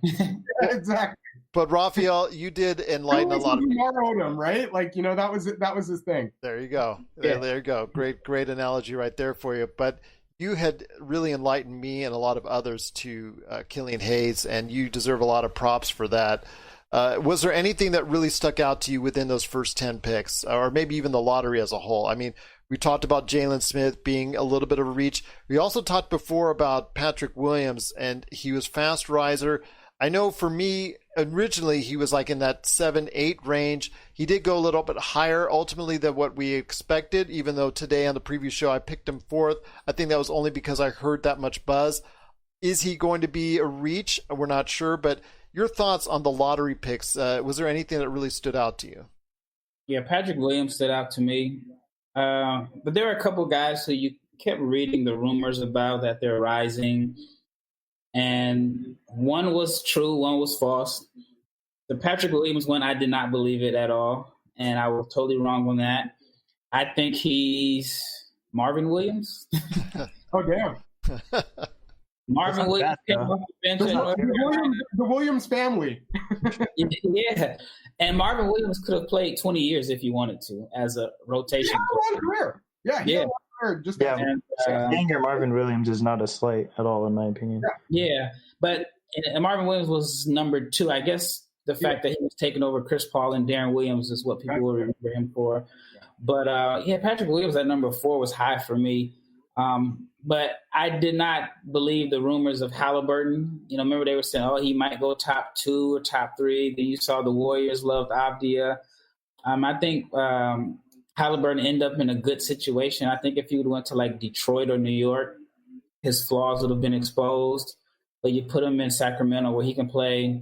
Exactly. But Rafael, you did enlighten a lot of people. Odom, right? Like, that was his thing. There you go. Yeah. There you go. Great analogy right there for you. But you had really enlightened me and a lot of others to Killian Hayes, and you deserve a lot of props for that. Was there anything that really stuck out to you within those first 10 picks, or maybe even the lottery as a whole? I mean, we talked about Jalen Smith being a little bit of a reach. We also talked before about Patrick Williams, and he was fast riser. I know for me, originally he was like in that 7-8 range. He did go a little bit higher ultimately than what we expected, even though today on the preview show I picked him 4th. I think that was only because I heard that much buzz. Is he going to be a reach? We're not sure, but your thoughts on the lottery picks, was there anything that really stood out to you? Yeah, Patrick Williams stood out to me. But there are a couple guys who you kept reading the rumors about that they're rising. And one was true, one was false. The Patrick Williams one, I did not believe it at all. And I was totally wrong on that. I think he's Marvin Williams. Oh, damn. Marvin Williams came off the bench. The Williams family. Yeah. And Marvin Williams could have played 20 years if he wanted to as a rotation. He had a long career. Yeah, he had a long career. Just being your Marvin Williams is not a slight at all, in my opinion. Yeah. But and Marvin Williams was number 2. I guess the fact that he was taking over Chris Paul and Darren Williams is what people will remember him for. But, Patrick Williams at number 4 was high for me. But I did not believe the rumors of Halliburton. Remember they were saying, he might go top 2 or top 3. Then you saw the Warriors loved Avdia. I think Halliburton ended up in a good situation. I think if he would have went to like Detroit or New York, his flaws would have been exposed. But you put him in Sacramento where he can play,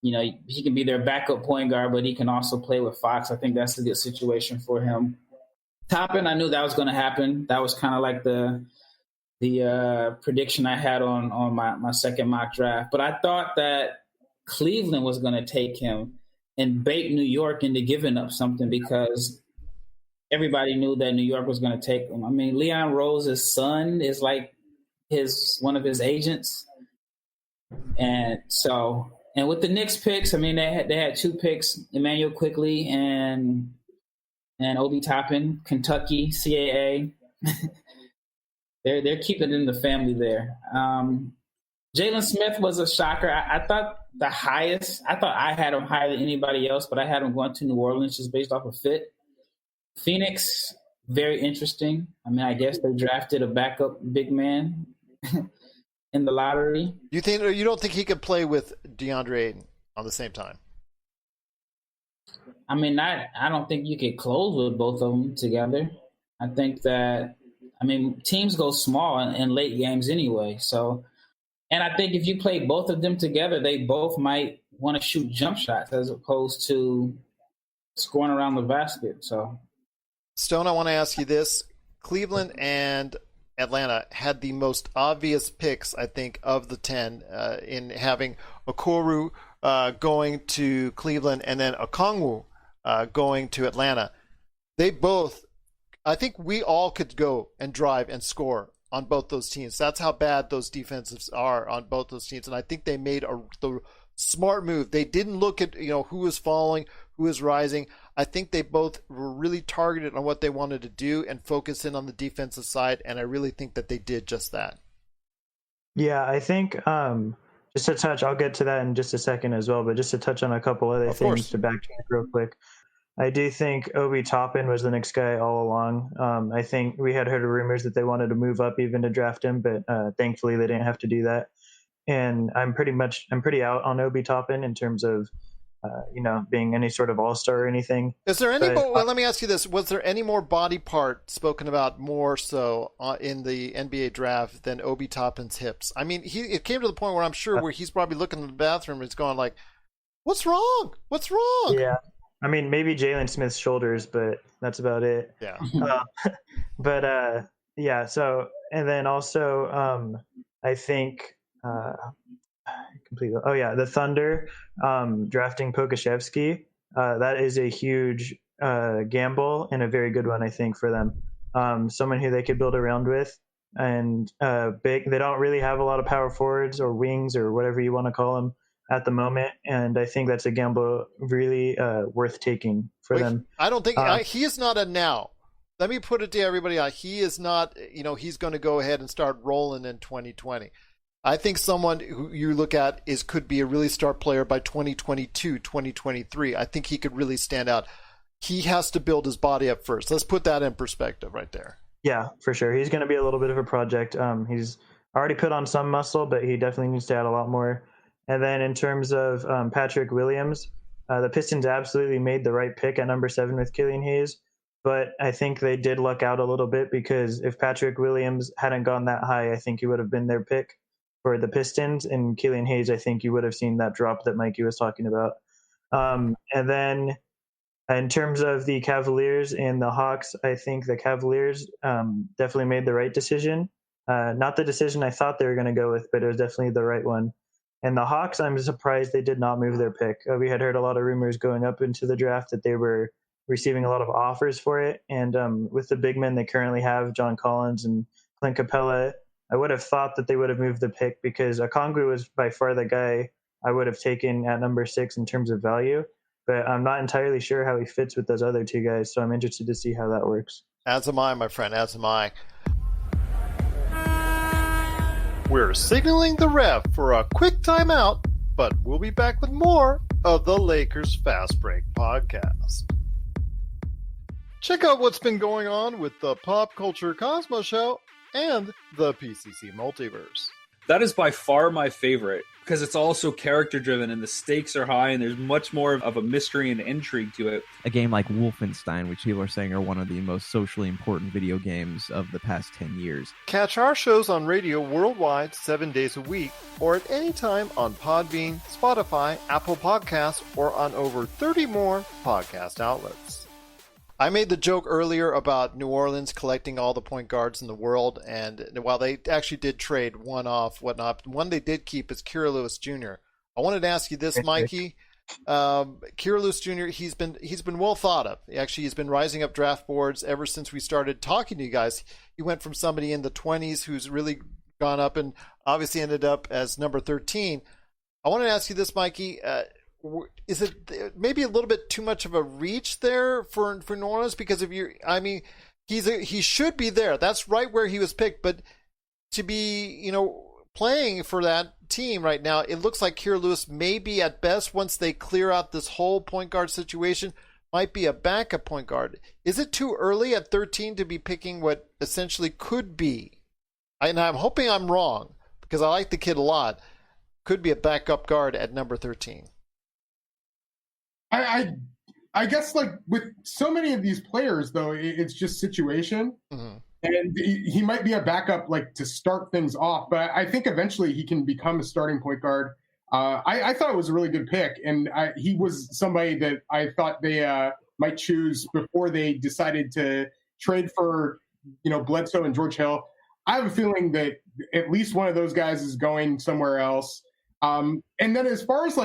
he can be their backup point guard, but he can also play with Fox. I think that's a good situation for him. Toppin, I knew that was going to happen. That was kind of like the prediction I had on my second mock draft. But I thought that Cleveland was going to take him and bait New York into giving up something because everybody knew that New York was going to take him. I mean, Leon Rose's son is like one of his agents. And with the Knicks picks, I mean, they had 2 picks, Emmanuel Quickley and Obi Toppin, Kentucky, CAA. They're keeping it in the family there. Jalen Smith was a shocker. I thought I had him higher than anybody else, but I had him going to New Orleans just based off of fit. Phoenix, very interesting. I mean, I guess they drafted a backup big man in the lottery. You don't think he could play with DeAndre Ayton on the same time? I mean, I don't think you could close with both of them together. I think that, teams go small in late games anyway. So, and I think if you play both of them together, they both might want to shoot jump shots as opposed to scoring around the basket. So, Stone, I want to ask you this. Cleveland and Atlanta had the most obvious picks, I think, of the 10 in having Okoro going to Cleveland and then Okongwu going to Atlanta. They both, I think we all could go and drive and score on both those teams. That's how bad those defenses are on both those teams. And I think they made the smart move. They didn't look at, who was falling, who was rising. I think they both were really targeted on what they wanted to do and focus in on the defensive side. And I really think that they did just that. Yeah, I think just to touch, I'll get to that in just a second as well, but just to touch on a couple other things to backtrack real quick. I do think Obi Toppin was the next guy all along. I think we had heard rumors that they wanted to move up even to draft him, but thankfully they didn't have to do that. And I'm pretty out on Obi Toppin in terms of being any sort of all-star or anything. Is there any more, well, let me ask you this. Was there any more body part spoken about more so in the NBA draft than Obi Toppin's hips? I mean, it came to the point where I'm sure where he's probably looking in the bathroom and he's going like, what's wrong? What's wrong? Yeah. I mean, maybe Jalen Smith's shoulders, but that's about it. Yeah. Yeah. So, and then also, I think completely. Oh yeah, the Thunder drafting Pokashevsky. That is a huge gamble and a very good one, I think, for them. Someone who they could build around with, and big. They don't really have a lot of power forwards or wings or whatever you want to call them at the moment, and I think that's a gamble really worth taking for them. I don't think he is not a now. Let me put it to everybody. He is not. He's going to go ahead and start rolling in 2020. I think someone who you look at could be a really star player by 2022, 2023. I think he could really stand out. He has to build his body up first. Let's put that in perspective right there. Yeah, for sure. He's going to be a little bit of a project. He's already put on some muscle, but he definitely needs to add a lot more. And then in terms of Patrick Williams, the Pistons absolutely made the right pick at number 7 with Killian Hayes. But I think they did luck out a little bit because if Patrick Williams hadn't gone that high, I think he would have been their pick for the Pistons. And Killian Hayes, I think you would have seen that drop that Mikey was talking about. And then in terms of the Cavaliers and the Hawks, I think the Cavaliers definitely made the right decision. Not the decision I thought they were going to go with, but it was definitely the right one. And the Hawks, I'm surprised they did not move their pick. We had heard a lot of rumors going up into the draft that they were receiving a lot of offers for it. And with the big men they currently have, John Collins and Clint Capella, I would have thought that they would have moved the pick because Okongwu was by far the guy I would have taken at number 6 in terms of value. But I'm not entirely sure how he fits with those other two guys, so I'm interested to see how that works. As am I, my friend, as am I. We're signaling the ref for a quick timeout, but we'll be back with more of the Lakers Fast Break podcast. Check out what's been going on with the Pop Culture Cosmos Show and the PCC Multiverse. That is by far my favorite because it's also character driven and the stakes are high and there's much more of a mystery and intrigue to it. A game like Wolfenstein, which people are saying are one of the most socially important video games of the past 10 years. Catch our shows on radio worldwide 7 days a week or at any time on Podbean, Spotify, Apple Podcasts, or on over 30 more podcast outlets. I made the joke earlier about New Orleans collecting all the point guards in the world, and while they actually did trade one off, whatnot, one they did keep is Kira Lewis Jr. I wanted to ask you this, Mikey. Kira Lewis Jr., he's been well thought of. Actually, he's been rising up draft boards ever since we started talking to you guys. He went from somebody in the 20s who's really gone up and obviously ended up as number 13. I wanted to ask you this, Mikey. Is it maybe a little bit too much of a reach there for New Orleans? Because he should be there. That's right where he was picked. But to be, playing for that team right now, it looks like Kira Lewis may be at best, once they clear out this whole point guard situation, might be a backup point guard. Is it too early at 13 to be picking what essentially could be? And I'm hoping I'm wrong because I like the kid a lot. Could be a backup guard at number 13. I guess like with so many of these players though, it's just situation, and he might be a backup like to start things off. But I think eventually he can become a starting point guard. I thought it was a really good pick, and he was somebody that I thought they might choose before they decided to trade for Bledsoe and George Hill. I have a feeling that at least one of those guys is going somewhere else. And then as far as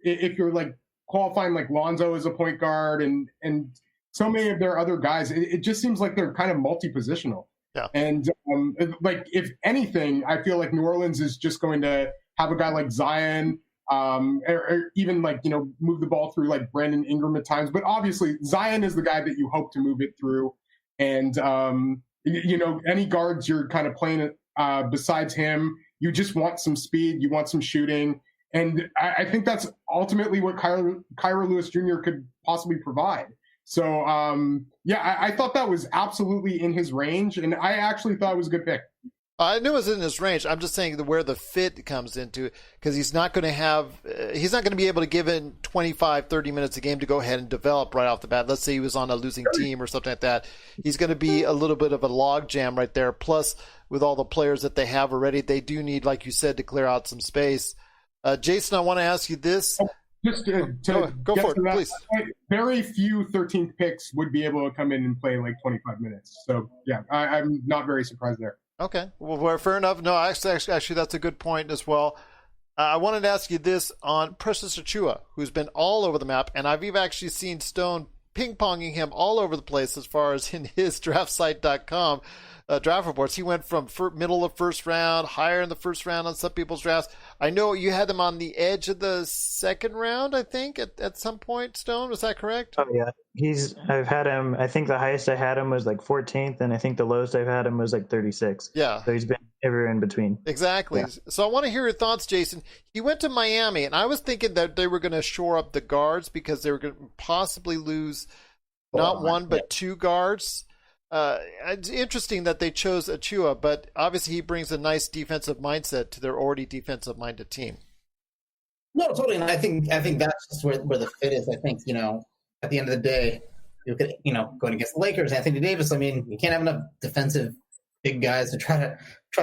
if you're qualifying like Lonzo as a point guard and so many of their other guys, it just seems like they're kind of multi-positional. Yeah. And like, if anything, I feel like New Orleans is just going to have a guy like Zion, or even like, move the ball through like Brandon Ingram at times. But obviously Zion is the guy that you hope to move it through. And, any guards you're kind of playing besides him, you just want some speed, you want some shooting. And I think that's ultimately what Kyra Lewis Jr. could possibly provide. So, I thought that was absolutely in his range, and I actually thought it was a good pick. I knew it was in his range. I'm just saying where the fit comes into, because he's not going to be able to give in 25, 30 minutes a game to go ahead and develop right off the bat. Let's say he was on a losing team or something like that. He's going to be a little bit of a log jam right there. Plus, with all the players that they have already, they do need, like you said, to clear out some space. Jason, I want to ask you this. Just to go for it, please. Very few 13th picks would be able to come in and play like 25 minutes. So, yeah, I'm not very surprised there. Okay, well, fair enough. No, actually, that's a good point as well. I wanted to ask you this on Precious Achiuwa, who's been all over the map, and I've even actually seen Stone ping-ponging him all over the place as far as in his draftsite.com draft reports. He went from middle of first round, higher in the first round on some people's drafts. I know you had him on the edge of the second round, I think, at some point, Stone. Was that correct? Oh, yeah. I've had him, I think the highest I had him was like 14th, and I think the lowest I've had him was like 36. Yeah. So he's been everywhere in between. Exactly. Yeah. So I want to hear your thoughts, Jason. He went to Miami, and I was thinking that they were going to shore up the guards because they were going to possibly lose not one but two guards. It's interesting that they chose Achiuwa, but obviously he brings a nice defensive mindset to their already defensive-minded team. No, totally, and I think that's just where the fit is. I think, at the end of the day, you could, going against the Lakers, Anthony Davis. I mean, you can't have enough defensive big guys to try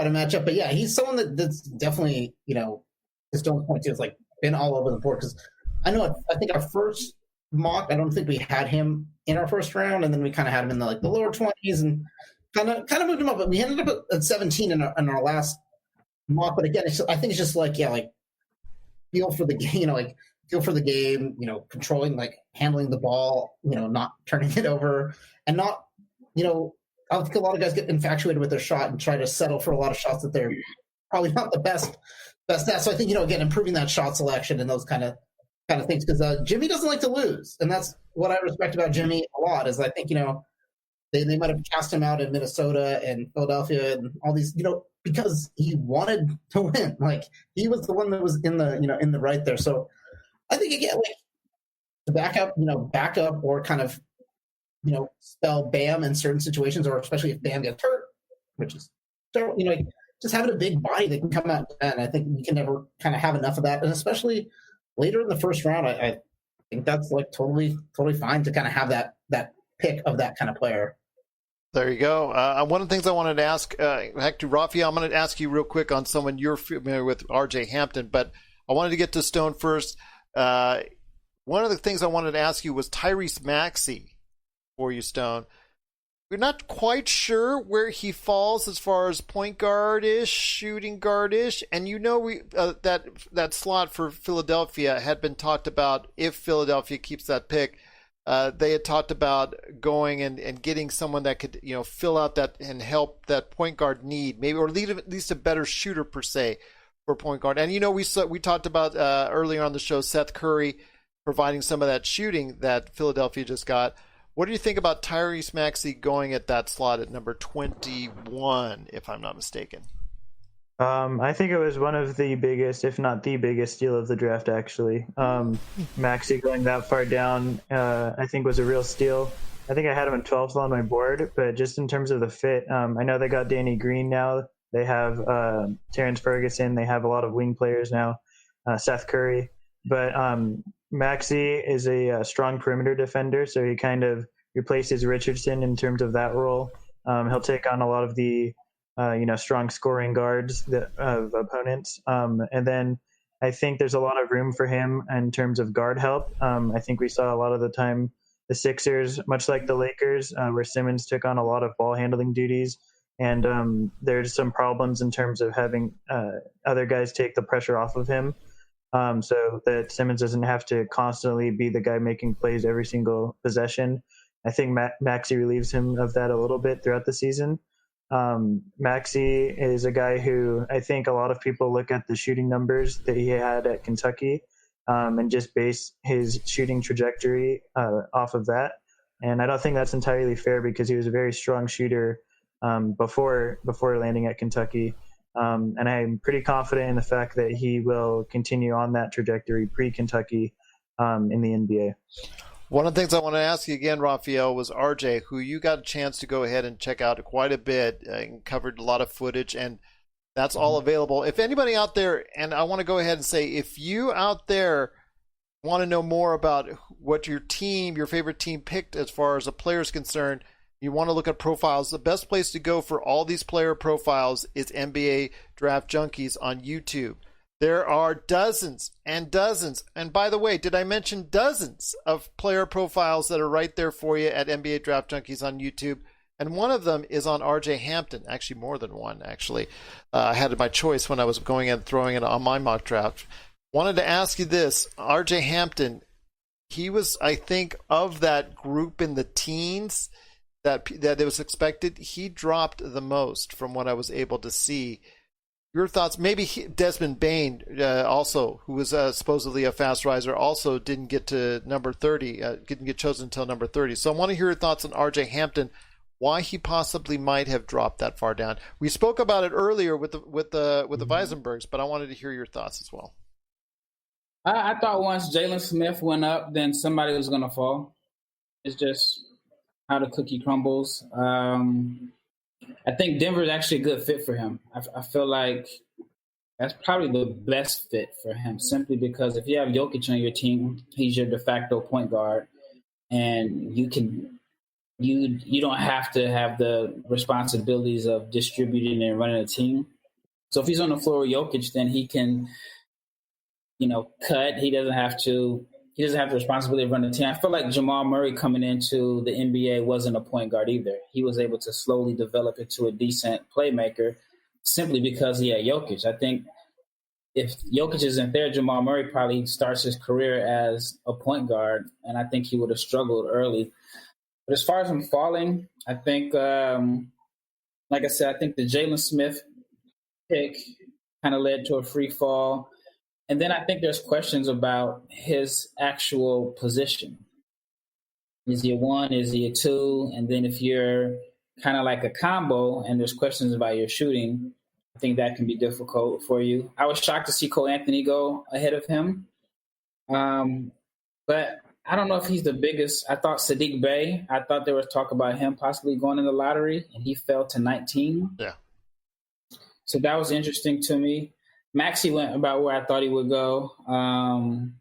to match up. But yeah, he's someone that's definitely, to Stone's point too, is like been all over the board. Because I think our first mock, I don't think we had him in our first round, and then we kind of had him in the lower 20s and kind of moved him up. But we ended up at 17 in our last mock. But again, I think it's just feel for the game, feel for the game, controlling, handling the ball, not turning it over, and not, I think a lot of guys get infatuated with their shot and try to settle for a lot of shots that they're probably not the best at. So I think, again, improving that shot selection and those kind of things, because Jimmy doesn't like to lose, and that's what I respect about Jimmy a lot. Is I think they might have cast him out in Minnesota and Philadelphia and all these, because he wanted to win. He was the one that was in the in the right there. So I think again, to back up or kind of spell Bam in certain situations, or especially if Bam gets hurt, which is just having a big body that can come out, and I think you can never kind of have enough of that, and especially later in the first round, I think that's totally fine to kind of have that pick of that kind of player. There you go. One of the things I wanted to ask, back to Rafael, I'm going to ask you real quick on someone you're familiar with, R.J. Hampton, but I wanted to get to Stone first. One of the things I wanted to ask you was Tyrese Maxey for you, Stone. We're not quite sure where he falls as far as point guard-ish, shooting guard-ish, and we that slot for Philadelphia had been talked about. If Philadelphia keeps that pick, they had talked about going and getting someone that could fill out that and help that point guard need, maybe, or at least a better shooter per se for point guard. And we talked about earlier on the show Seth Curry providing some of that shooting that Philadelphia just got. What do you think about Tyrese Maxey going at that slot at number 21, if I'm not mistaken? I think it was one of the biggest, if not the biggest, steal of the draft, actually. Maxey going that far down, I think, was a real steal. I think I had him in 12th on my board, but just in terms of the fit, I know they got Danny Green now. They have Terrence Ferguson. They have a lot of wing players now, Seth Curry. But Maxey is a strong perimeter defender, so he kind of replaces Richardson in terms of that role. He'll take on a lot of the strong scoring guards of opponents. And then I think there's a lot of room for him in terms of guard help. I think we saw a lot of the time the Sixers, much like the Lakers, where Simmons took on a lot of ball handling duties. And there's some problems in terms of having other guys take the pressure off of him. So that Simmons doesn't have to constantly be the guy making plays every single possession. I think Maxey relieves him of that a little bit throughout the season. Maxey is a guy who I think a lot of people look at the shooting numbers that he had at Kentucky and just base his shooting trajectory off of that. And I don't think that's entirely fair because he was a very strong shooter before landing at Kentucky. And I'm pretty confident in the fact that he will continue on that trajectory pre-Kentucky in the NBA. One of the things I want to ask you again, Rafael, was RJ, who you got a chance to go ahead and check out quite a bit and covered a lot of footage, and that's all available. If anybody out there, and I want to go ahead and say, if you out there want to know more about what your favorite team picked as far as a player is concerned, you want to look at profiles, the best place to go for all these player profiles is NBA Draft Junkies on YouTube. There are dozens and dozens. And by the way, did I mention dozens of player profiles that are right there for you at NBA Draft Junkies on YouTube? And one of them is on RJ Hampton. Actually, more than one, actually. I had my choice when I was going and throwing it on my mock draft. Wanted to ask you this. RJ Hampton, he was, I think, of that group in the teens that it was expected, he dropped the most from what I was able to see. Your thoughts? Maybe Desmond Bain, also, who was supposedly a fast riser, also didn't get to number 30, didn't get chosen until number 30. So I want to hear your thoughts on RJ Hampton, why he possibly might have dropped that far down. We spoke about it earlier with the Visenbergs, but I wanted to hear your thoughts as well. I thought once Jalen Smith went up, then somebody was going to fall. It's just how the cookie crumbles. I think Denver is actually a good fit for him. I feel like that's probably the best fit for him, simply because if you have Jokic on your team, he's your de facto point guard, and you don't have to have the responsibilities of distributing and running a team. So if he's on the floor with Jokic, then he can, cut. He doesn't have the responsibility of running the team. I feel like Jamal Murray coming into the NBA wasn't a point guard either. He was able to slowly develop into a decent playmaker simply because he had Jokic. I think if Jokic isn't there, Jamal Murray probably starts his career as a point guard, and I think he would have struggled early. But as far as him falling, I think, like I said, I think the Jalen Smith pick kind of led to a free fall. And then I think there's questions about his actual position. Is he a 1? Is he a 2? And then if you're kind of like a combo and there's questions about your shooting, I think that can be difficult for you. I was shocked to see Cole Anthony go ahead of him. But I don't know if he's the biggest. I thought Sadiq Bey, I thought there was talk about him possibly going in the lottery, and he fell to 19. Yeah. So that was interesting to me. Maxey went about where I thought he would go. And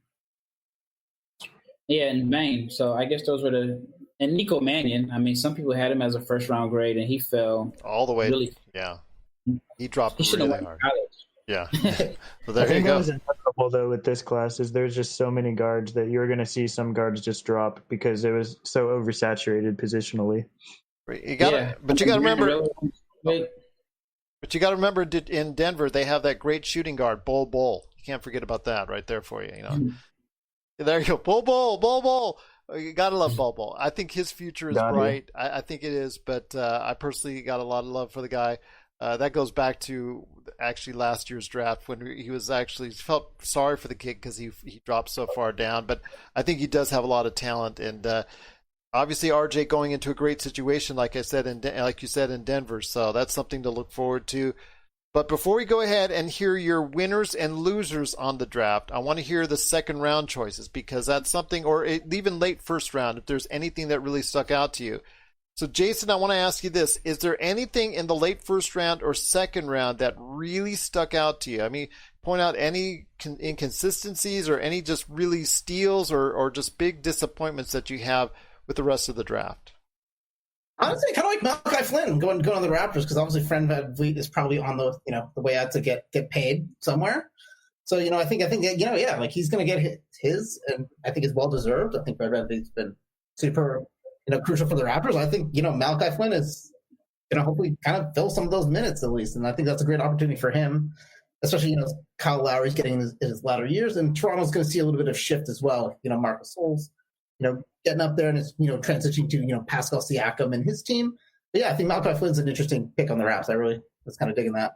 Bain. So I guess those were and Nico Mannion. I mean, some people had him as a first-round grade, and he fell all the way. Really, yeah. He dropped he really went hard. to college. Yeah. Well, I there you think go. what was inevitable, though, with this class is there's just so many guards that you're going to see some guards just drop because it was so oversaturated positionally. But you got to remember. But you got to remember, in Denver, they have that great shooting guard, Bol. You can't forget about that right there for you. There you go, Bol. You got to love Bol. I think his future is bright. I think it is, but I personally got a lot of love for the guy. That goes back to actually last year's draft when he was actually felt sorry for the kid because he dropped so far down. But I think he does have a lot of talent, and obviously RJ going into a great situation, like I said, like you said, in Denver. So that's something to look forward to. But before we go ahead and hear your winners and losers on the draft, I want to hear the second round choices because that's something, or even late first round, if there's anything that really stuck out to you. So, Jason, I want to ask you this. Is there anything in the late first round or second round that really stuck out to you? I mean, point out any inconsistencies or any just really steals or just big disappointments that you have with the rest of the draft. Honestly, kind of like Malachi Flynn going on the Raptors because obviously Fred VanVleet is probably on the the way out to get paid somewhere. So I think like he's going to get his, and I think it's well deserved. I think Fred VanVleet's been super crucial for the Raptors. I think Malachi Flynn is going to hopefully kind of fill some of those minutes at least, and I think that's a great opportunity for him. Especially Kyle Lowry's getting in his latter years, and Toronto's going to see a little bit of shift as well. Marcus Gasol, getting up there and it's transitioning to Pascal Siakam and his team. But yeah, I think Malachi Flynn's an interesting pick on the Raps. I really was kind of digging that.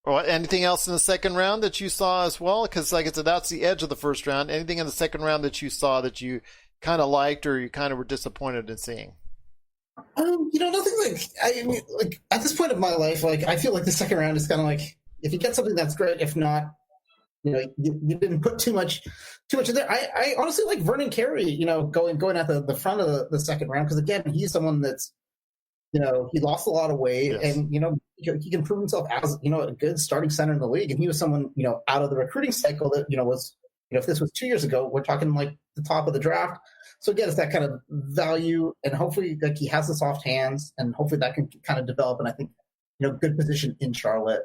Well, anything else in the second round that you saw as well? Because, like I said, that's the edge of the first round. Anything in the second round that you saw that you kind of liked or you kind of were disappointed in seeing? Nothing like at this point of my life, like I feel like the second round is kind of like if you get something that's great, if not, you didn't put too much in there. I honestly like Vernon Carey, going at the front of the second round because again, he's someone that's he lost a lot of weight and he can prove himself as a good starting center in the league, and he was someone out of the recruiting cycle that was if this was 2 years ago, we're talking like the top of the draft. So again, it's that kind of value, and hopefully, like he has the soft hands, and hopefully that can kind of develop. And I think, good position in Charlotte.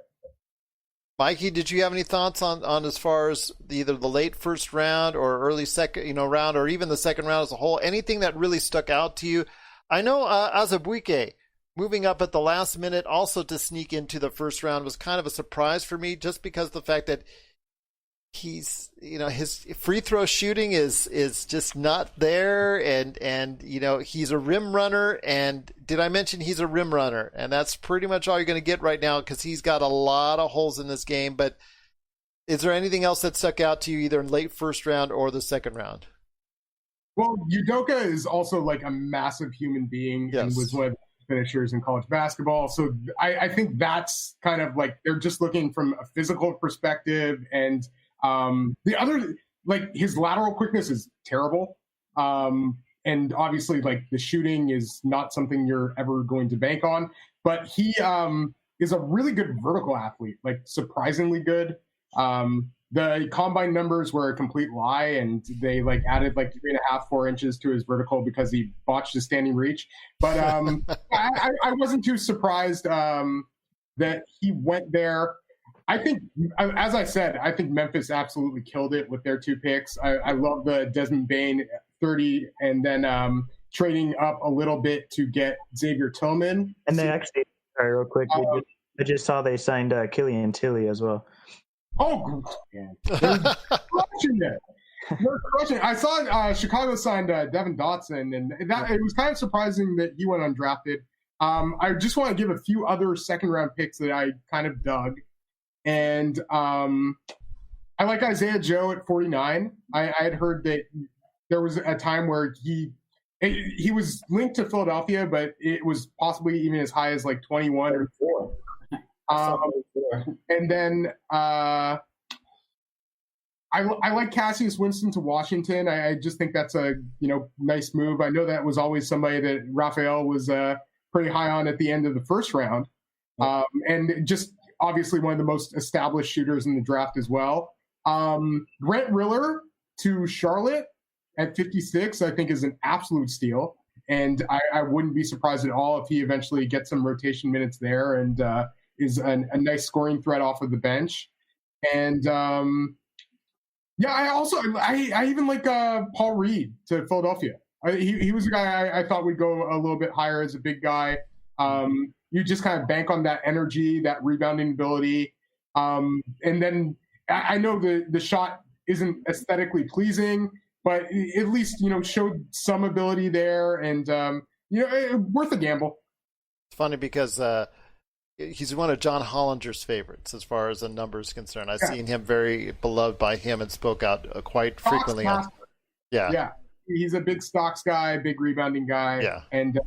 Mikey, did you have any thoughts on as far as either the late first round or early second, round, or even the second round as a whole? Anything that really stuck out to you? I know Azubuike moving up at the last minute, also to sneak into the first round, was kind of a surprise for me, just because of the fact that he's his free throw shooting is just not there, and he's a rim runner, and did I mention he's a rim runner, and that's pretty much all you're going to get right now because he's got a lot of holes in this game. But is there anything else that stuck out to you either in late first round or the second round? Well, Udoka is also like a massive human being and was one of the finishers in college basketball. So I think that's kind of like they're just looking from a physical perspective, and the other, like his lateral quickness is terrible. And obviously like the shooting is not something you're ever going to bank on, but he is a really good vertical athlete, like surprisingly good. The combine numbers were a complete lie, and they like added like 3.5, 4 inches to his vertical because he botched his standing reach. But I wasn't too surprised that he went there. I think, as I said, I think Memphis absolutely killed it with their 2 picks. I love the Desmond Bane 30 and then trading up a little bit to get Xavier Tillman. And they actually, sorry, real quick, I just saw they signed Killian Tilly as well. Oh, man. They're crushing it. They're crushing it. I saw Chicago signed Devin Dotson, and it was kind of surprising that he went undrafted. I just want to give a few other second-round picks that I kind of dug. And I like Isaiah Joe at 49. I had heard that there was a time where he was linked to Philadelphia, but it was possibly even as high as like 21 or 4. And then I like Cassius Winston to Washington. I just think that's a nice move. I know that was always somebody that Rafael was pretty high on at the end of the first round, and just obviously one of the most established shooters in the draft as well. Brent Riller to Charlotte at 56, I think is an absolute steal, and I wouldn't be surprised at all if he eventually gets some rotation minutes there and is a nice scoring threat off of the bench. And I even like Paul Reed to Philadelphia. He was a guy I thought would go a little bit higher as a big guy. You just kind of bank on that energy, that rebounding ability. And then I know the shot isn't aesthetically pleasing, but at least, showed some ability there, and, worth a gamble. It's funny because he's one of John Hollinger's favorites as far as the numbers is concerned. I've seen him very beloved by him and spoke out quite frequently. Yeah. He's a big stocks guy, big rebounding guy. Yeah. And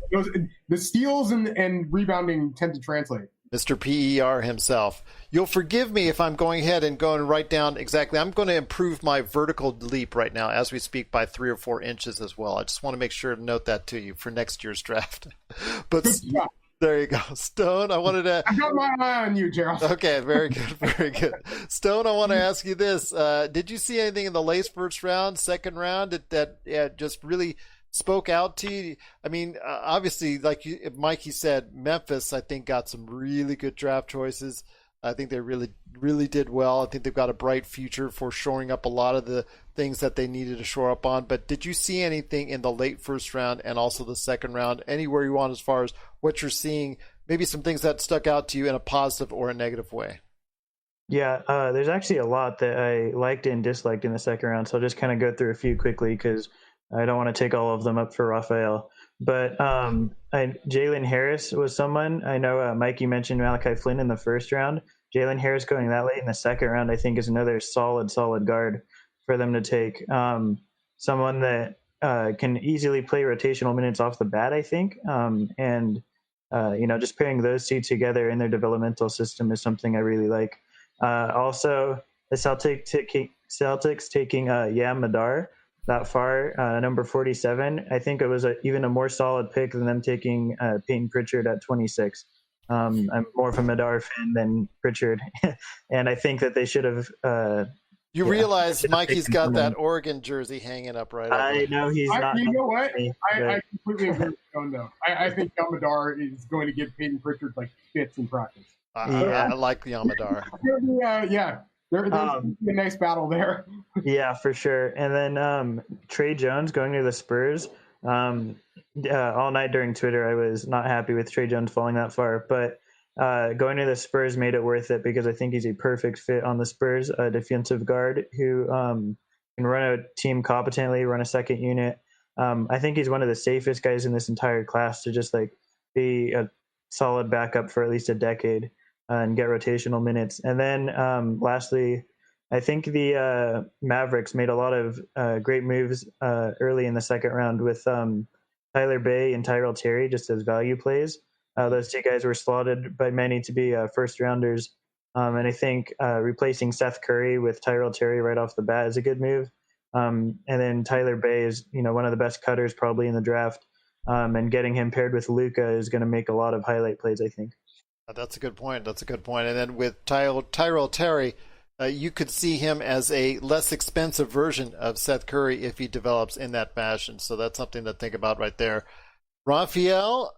the steals and rebounding tend to translate. Mr. PER himself. You'll forgive me if I'm going ahead and going right down exactly. I'm going to improve my vertical leap right now as we speak by 3 or 4 inches as well. I just want to make sure to note that to you for next year's draft. But there you go. Stone, I got my eye on you, Gerald. Okay, very good, very good. Stone, I want to ask you this. Did you see anything in the late first round, second round that just really spoke out to you? I mean, obviously, like Mikey said, Memphis, I think, got some really good draft choices. I think they really, really did well. I think they've got a bright future for shoring up a lot of the things that they needed to shore up on. But did you see anything in the late first round and also the second round, anywhere you want as far as what you're seeing, maybe some things that stuck out to you in a positive or a negative way? Yeah, there's actually a lot that I liked and disliked in the second round. So I'll just kind of go through a few quickly because I don't want to take all of them up for Rafael. But Jalen Harris was someone I know. Mikey mentioned Malachi Flynn in the first round. Jalen Harris going that late in the second round, I think, is another solid guard for them to take. Someone that can easily play rotational minutes off the bat, I think. And just pairing those two together in their developmental system is something I really like. Also, the Celtics taking Yam Madar that far, number 47. I think it was even a more solid pick than them taking Peyton Pritchard at 26. I'm more of a Madar fan than Pritchard, and I think that they should have. You realize Mikey's got that Oregon jersey hanging up right. I know he's not. You know what? I completely agree with Stone, though. I think Yamadar is going to give Peyton Pritchard like fits in practice. I like Yamadar. There's a nice battle there. Yeah, for sure. And then Trey Jones going to the Spurs. All night during Twitter, I was not happy with Trey Jones falling that far, but going to the Spurs made it worth it because I think he's a perfect fit on the Spurs, a defensive guard who can run a team competently, run a second unit. I think he's one of the safest guys in this entire class to just be a solid backup for at least a decade and get rotational minutes. And then lastly, I think the Mavericks made a lot of great moves early in the second round with Tyler Bay and Tyrell Terry just as value plays. Those two guys were slotted by many to be first rounders. And I think replacing Seth Curry with Tyrell Terry right off the bat is a good move. And then Tyler Bay is, one of the best cutters probably in the draft. And getting him paired with Luka is going to make a lot of highlight plays, I think. That's a good point. And then with Tyrell Terry, you could see him as a less expensive version of Seth Curry if he develops in that fashion. So that's something to think about right there. Rafael,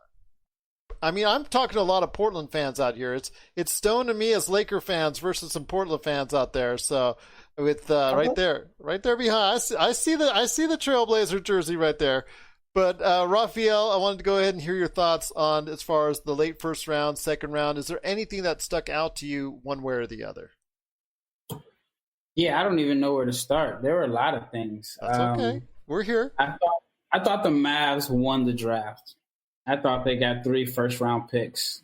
I'm talking to a lot of Portland fans out here. It's Stone and me as Laker fans versus some Portland fans out there. So with right there behind, I see the Trailblazer jersey right there. But Rafael, I wanted to go ahead and hear your thoughts on as far as the late first round, second round. Is there anything that stuck out to you one way or the other? Yeah, I don't even know where to start. There were a lot of things. That's okay. We're here. I thought the Mavs won the draft. I thought they got 3 first-round picks,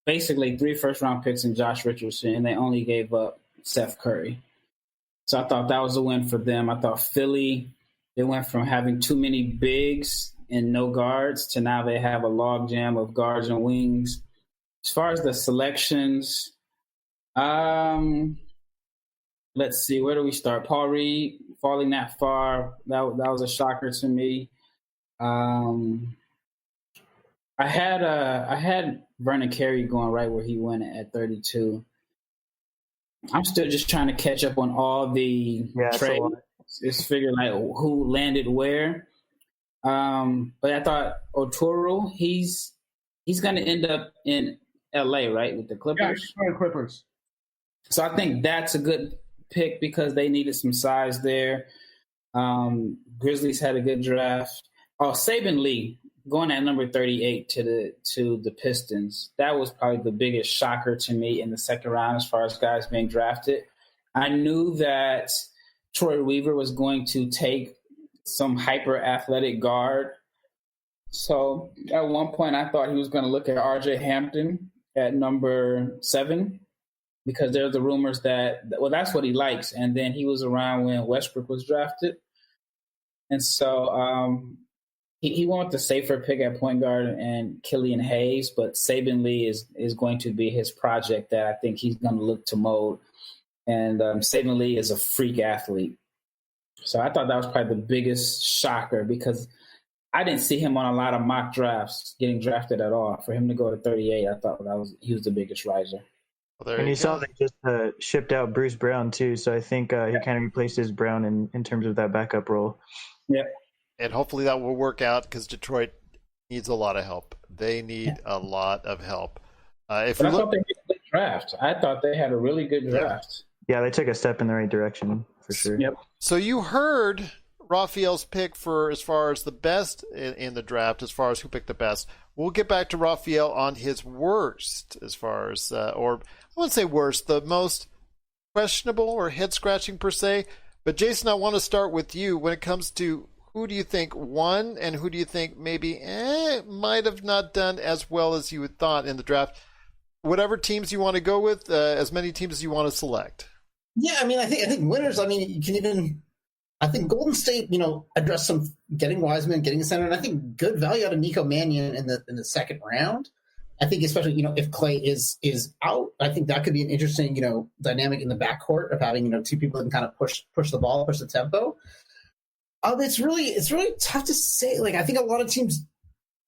basically 3 first-round picks in Josh Richardson, and they only gave up Seth Curry. So I thought that was a win for them. I thought Philly, they went from having too many bigs and no guards to now they have a logjam of guards and wings. As far as the selections, let's see, where do we start? Paul Reed falling that far, that was a shocker to me. I had Vernon Carey going right where he went at 32. I'm still just trying to catch up on all the trades. It's figuring out who landed where. But I thought Oturu, he's going to end up in LA, right, with the Clippers? Yeah, Clippers. So I think that's a good pick because they needed some size there. Grizzlies had a good draft. Oh, Saban Lee going at number 38 to the Pistons. That was probably the biggest shocker to me in the second round as far as guys being drafted. I knew that Troy Weaver was going to take some hyper-athletic guard. So at one point I thought he was going to look at R.J. Hampton at number 7 because there's the rumors that, well, that's what he likes. And then he was around when Westbrook was drafted. And so he went with the safer pick at point guard and Killian Hayes, but Saban Lee is going to be his project that I think he's going to look to mold. And Saban Lee is a freak athlete. So I thought that was probably the biggest shocker because I didn't see him on a lot of mock drafts getting drafted at all. For him to go to 38, I thought he was the biggest riser. Well, and you saw they just shipped out Bruce Brown too, so I think he kind of replaces Brown in terms of that backup role. Yeah. And hopefully that will work out because Detroit needs a lot of help. They need a lot of help. I thought they had a good draft. I thought they had a really good draft. Yeah, they took a step in the right direction for sure. Yep. So you heard Rafael's pick for as far as the best in the draft, as far as who picked the best. We'll get back to Rafael on his worst as far as, or I wouldn't say worst, the most questionable or head-scratching per se. But Jason, I want to start with you when it comes to who do you think won, and who do you think maybe might have not done as well as you had thought in the draft? Whatever teams you want to go with, as many teams as you want to select. Yeah, I mean, I think winners. I mean, you can even. I think Golden State, addressed some getting Wiseman, getting a center, and I think good value out of Nico Mannion in the second round. I think especially if Clay is out, I think that could be an interesting dynamic in the backcourt of having two people that can kind of push the ball, push the tempo. It's really tough to say. Like, I think a lot of teams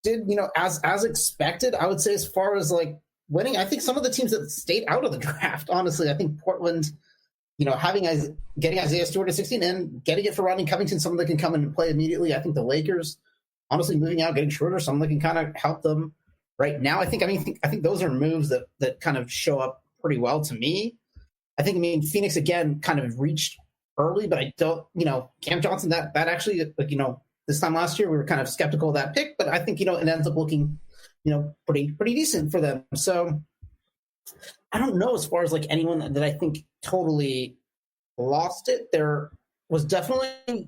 did as expected. I would say as far as like winning, I think some of the teams that stayed out of the draft. Honestly, I think Portland. Getting Isaiah Stewart at 16 and getting it for Rodney Covington, someone that can come in and play immediately. I think the Lakers, honestly, moving out, getting Schroeder, someone that can kind of help them right now. I think those are moves that kind of show up pretty well to me. I think, Phoenix, again, kind of reached early, but I don't, Cam Johnson, that actually, this time last year, we were kind of skeptical of that pick, but I think, it ends up looking, pretty decent for them. So I don't know as far as like anyone that I think totally lost it. There was definitely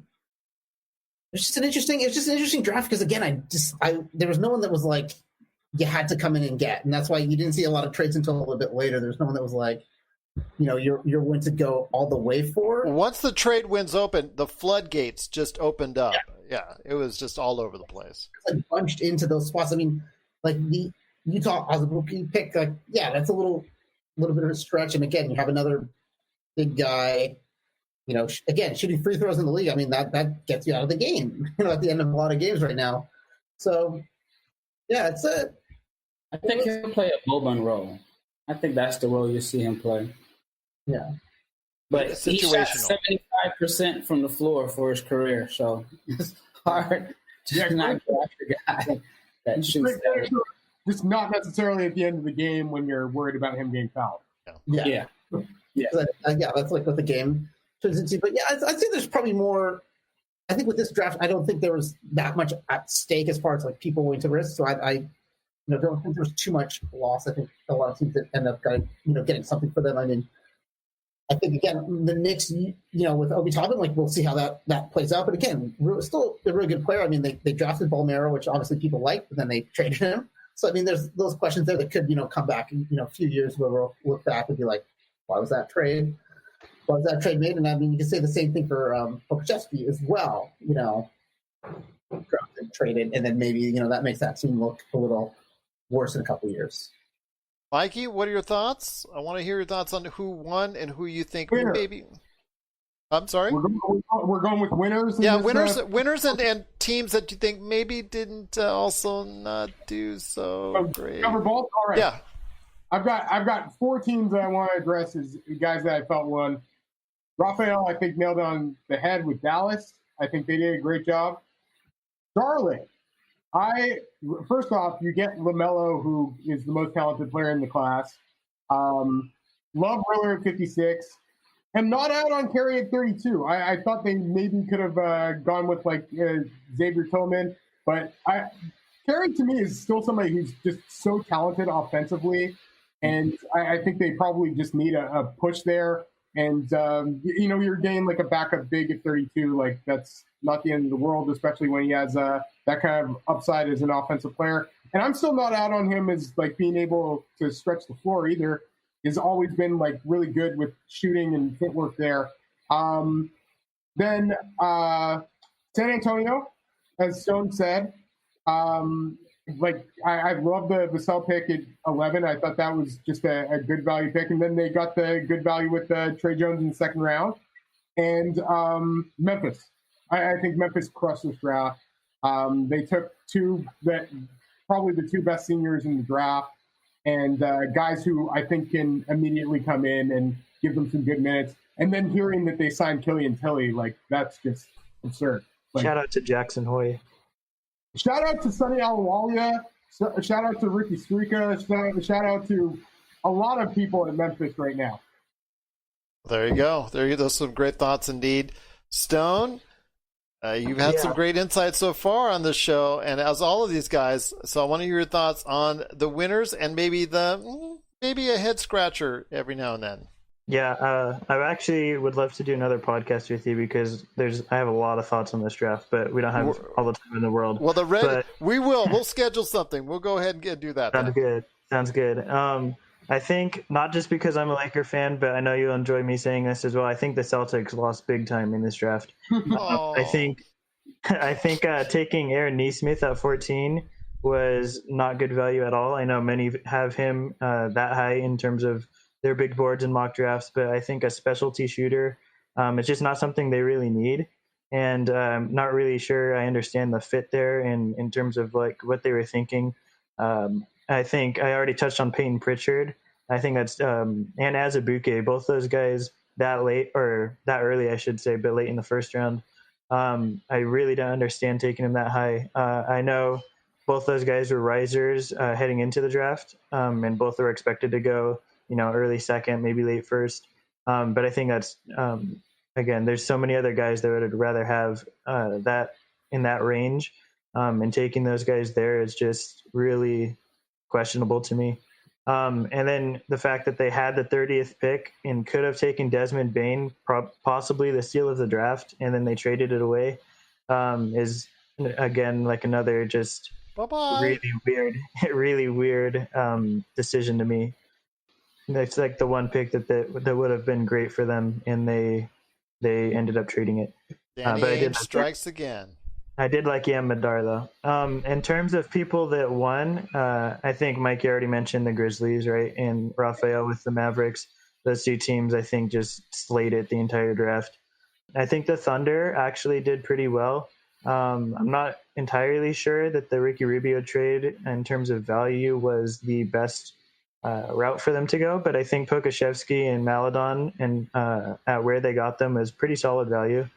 it's just an interesting draft because again, there was no one that was like you had to come in and get, and that's why you didn't see a lot of trades until a little bit later. There's no one that was like, you're willing to go all the way for. Once the trade winds open, the floodgates just opened up. Yeah, it was just all over the place. It's like bunched into those spots. I mean, like the Utah Osborne pick, like that's a little bit of a stretch. And again, you have another big guy, again, shooting free throws in the league. I mean, that gets you out of the game, at the end of a lot of games right now. So, yeah, it's I think he'll play a Boban role. I think that's the role you see him play. Yeah. But he shot 75% from the floor for his career, so it's hard to not go after a guy that shoots that. Just not necessarily at the end of the game when you're worried about him getting fouled. Yeah. That's like what the game turns into. But I'd say there's probably more. I think with this draft, I don't think there was that much at stake as far as like people willing to risk. So I don't think there's too much loss. I think a lot of teams that end up getting something for them. I mean, I think again the Knicks, with Obi Toppin, like we'll see how that plays out. But again, still a really good player. I mean, they drafted Balmero, which obviously people like, but then they traded him. So, I mean, there's those questions there that could, come back in, a few years where we'll look back and be like, why was that trade? Why was that trade made? And I mean, you can say the same thing for Pokusevski as well, drafted, traded, and then maybe, that makes that team look a little worse in a couple of years. Mikey, what are your thoughts? I want to hear your thoughts on who won and who you think maybe. I'm sorry? We're going with winners? Yeah, winners and teams that you think maybe didn't also not do so great. Cover both? All right. Yeah. I've got 4 teams that I want to address as guys that I felt won. Rafael, I think, nailed on the head with Dallas. I think they did a great job. Charlotte. First off, you get LaMelo, who is the most talented player in the class. Love Riller at 56. I'm not out on Carey at 32. I thought they maybe could have gone with like Xavier Tillman, but Carey to me is still somebody who's just so talented offensively, and I think they probably just need a push there. And you're getting like a backup big at 32, like that's not the end of the world, especially when he has that kind of upside as an offensive player. And I'm still not out on him as like being able to stretch the floor either. Has always been like really good with shooting and footwork there. Then San Antonio, as Stone said, I love the Vassell pick at 11. I thought that was just a good value pick. And then they got the good value with Trey Jones in the second round. And Memphis. I think Memphis crushed this draft. They took probably the 2 best seniors in the draft. And guys who I think can immediately come in and give them some good minutes. And then hearing that they signed Killian Tilly, like, that's just absurd. Like, shout out to Jackson Hoy. Shout out to Sonny Aluwalia. Shout out to Ricky Strika. Shout out to a lot of people in Memphis right now. There you go. Those some great thoughts indeed. Stone, you've had some great insights so far on this show, and as all of these guys, so I want to hear your thoughts on the winners and maybe a head scratcher every now and then. Yeah, I actually would love to do another podcast with you because I have a lot of thoughts on this draft, but we don't have all the time in the world. Well, But we'll schedule something. We'll go ahead and do that. sounds Then. good. Sounds good. I think not just because I'm a Laker fan, but I know you'll enjoy me saying this as well. I think the Celtics lost big time in this draft. Oh. I think taking Aaron Nesmith at 14 was not good value at all. I know many have him that high in terms of their big boards and mock drafts, but I think a specialty shooter is just not something they really need. And not really sure I understand the fit there in terms of like what they were thinking. I think I already touched on Peyton Pritchard. I think that's and Azubuike, both those guys that late or that early, I should say, but late in the first round. I really don't understand taking him that high. I know both those guys were risers heading into the draft, and both were expected to go, early second, maybe late first. But I think that's again, there's so many other guys that would rather have that in that range, and taking those guys there is just really questionable to me. And then the fact that they had the 30th pick and could have taken Desmond Bane, possibly the steal of the draft, and then they traded it away, is again like another just really weird decision to me. It's like the one pick that would have been great for them, and they ended up trading it. Danny Ainge strikes again. I did like Yam Madar, though. In terms of people that won, I think Mike already mentioned the Grizzlies, right? And Rafael with the Mavericks. Those two teams, I think, just slayed it the entire draft. I think the Thunder actually did pretty well. I'm not entirely sure that the Ricky Rubio trade, in terms of value, was the best route for them to go, but I think Pokashevsky and Maladon and at where they got them is pretty solid value.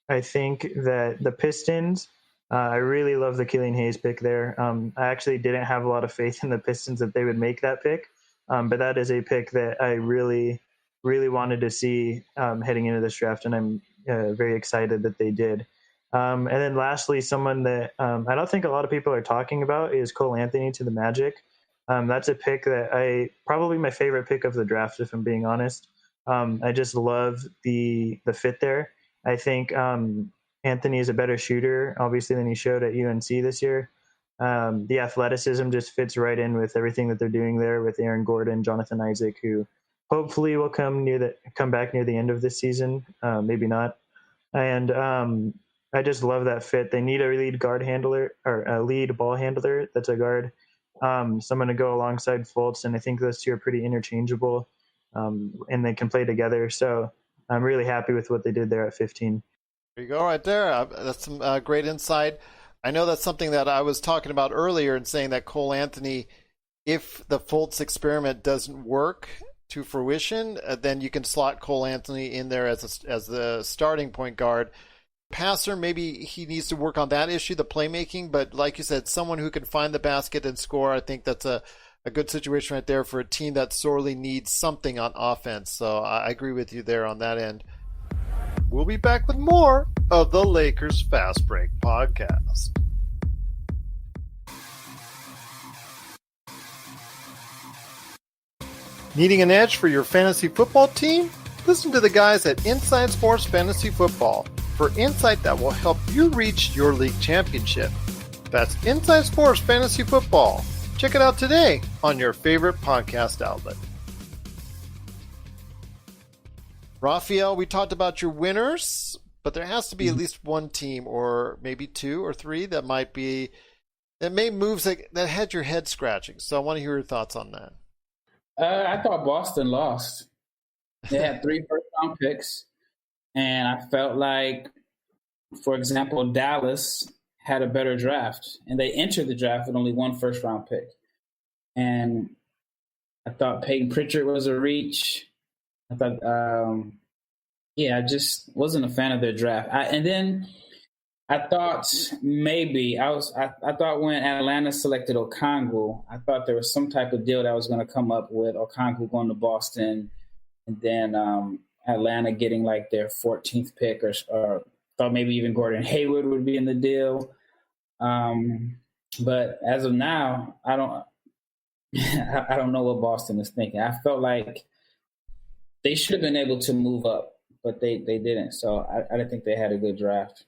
I think that the Pistons, I really love the Killian Hayes pick there. I actually didn't have a lot of faith in the Pistons that they would make that pick, but that is a pick that I really, really wanted to see heading into this draft, and I'm very excited that they did. And then lastly, someone that I don't think a lot of people are talking about is Cole Anthony to the Magic. That's a pick that probably my favorite pick of the draft, if I'm being honest. I just love the fit there. I think Anthony is a better shooter, obviously, than he showed at UNC this year. The athleticism just fits right in with everything that they're doing there with Aaron Gordon, Jonathan Isaac, who hopefully will come back near the end of this season, maybe not. And I just love that fit. They need a lead guard handler or a lead ball handler that's a guard, someone to go alongside Fultz, and I think those two are pretty interchangeable, and they can play together. So I'm really happy with what they did there at 15. There you go, right there. That's some great insight. I know that's something that I was talking about earlier and saying that Cole Anthony, if the Fultz experiment doesn't work to fruition, then you can slot Cole Anthony in there as the starting point guard. Passer, maybe he needs to work on that issue, the playmaking, but like you said, someone who can find the basket and score. I think that's a good situation right there for a team that sorely needs something on offense. So I agree with you there on that end. We'll be back with more of the Lakers Fast Break podcast. Needing an edge for your fantasy football team? Listen to the guys at Inside Sports Fantasy Football for insight that will help you reach your league championship. That's Inside Sports Fantasy Football. Check it out today on your favorite podcast outlet. Rafael, we talked about your winners, but there has to be at least one team or maybe two or three that made moves that had your head scratching. So I want to hear your thoughts on that. I thought Boston lost. They had 3 first-round picks, and I felt like, for example, Dallas had a better draft, and they entered the draft with only 1 first-round pick. And I thought Peyton Pritchard was a reach. I thought, I just wasn't a fan of their draft. And then I thought maybe I thought when Atlanta selected Okongwu, I thought there was some type of deal that was going to come up with Okongwu going to Boston, and then Atlanta getting like their 14th pick, or thought maybe even Gordon Hayward would be in the deal. But as of now, I don't know what Boston is thinking. I felt like they should have been able to move up, but they didn't. So I didn't think they had a good draft.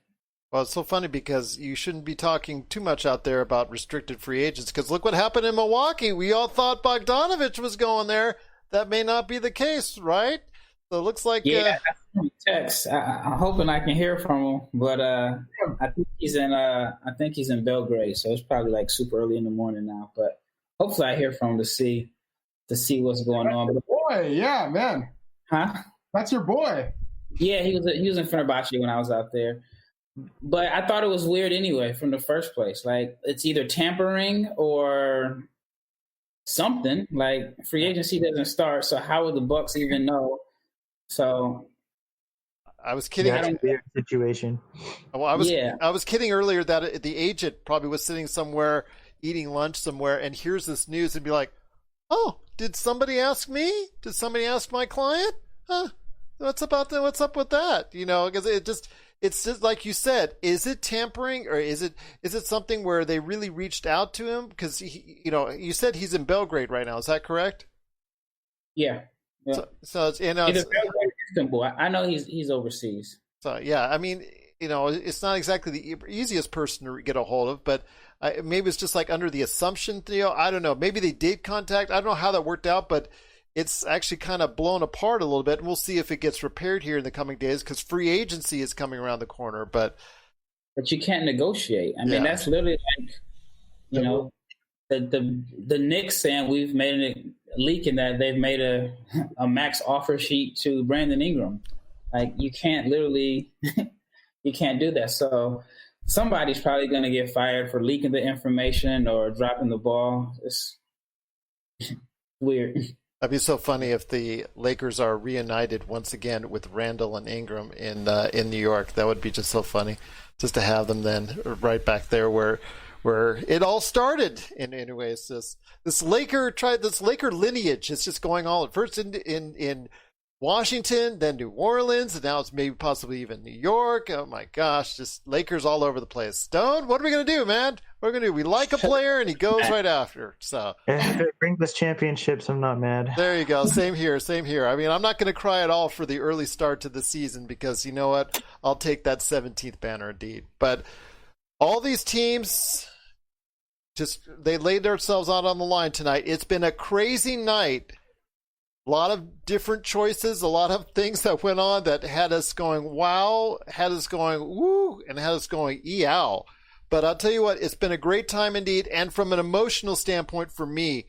Well, it's so funny because you shouldn't be talking too much out there about restricted free agents because look what happened in Milwaukee. We all thought Bogdanovich was going there. That may not be the case, right? So it looks like text. I'm hoping I can hear from him, but I think he's in Belgrade, so it's probably like super early in the morning now. But hopefully I hear from him to see what's going on. Boy, yeah, man. Huh? That's your boy. Yeah, he was in Fenerbahce when I was out there. But I thought it was weird anyway from the first place. Like, it's either tampering or something. Like, free agency doesn't start, so how would the Bucks even know? So I was kidding. That's a weird situation. Well, I was kidding earlier that the agent probably was sitting somewhere eating lunch somewhere and hears this news and be like, "Oh, did somebody ask me? Did somebody ask my client? Huh? What's up with that?" You know, because it's just like you said. Is it tampering or is it something where they really reached out to him? Because you said he's in Belgrade right now. Is that correct? Yeah. So it's, either Belgrade or Istanbul. I know he's overseas. So yeah, I mean, it's not exactly the easiest person to get a hold of, but maybe it's just like under the assumption, I don't know. Maybe they did contact. I don't know how that worked out, but it's actually kind of blown apart a little bit, and we'll see if it gets repaired here in the coming days because free agency is coming around the corner. But you can't negotiate. I mean, that's literally like, the Knicks saying we've made a leak in that they've made a max offer sheet to Brandon Ingram. Like, you can't literally you can't do that. So somebody's probably going to get fired for leaking the information or dropping the ball. It's weird. That'd be so funny if the Lakers are reunited once again with Randall and Ingram in New York. That would be just so funny, just to have them then right back there where it all started. In anyways, this Laker lineage is just going all first in Washington, then New Orleans, and now it's maybe possibly even New York. Oh my gosh, just Lakers all over the place. Stone, what are we gonna do, man? What are we gonna do? We like a player and he goes right after. So if it brings us championships, I'm not mad. There you go. Same here. I mean, I'm not gonna cry at all for the early start to the season because you know what? I'll take that 17th banner indeed. But all these teams they laid themselves out on the line tonight. It's been a crazy night. A lot of different choices, a lot of things that went on that had us going, wow, had us going, woo, and had us going, eow. But I'll tell you what, it's been a great time indeed. And from an emotional standpoint for me,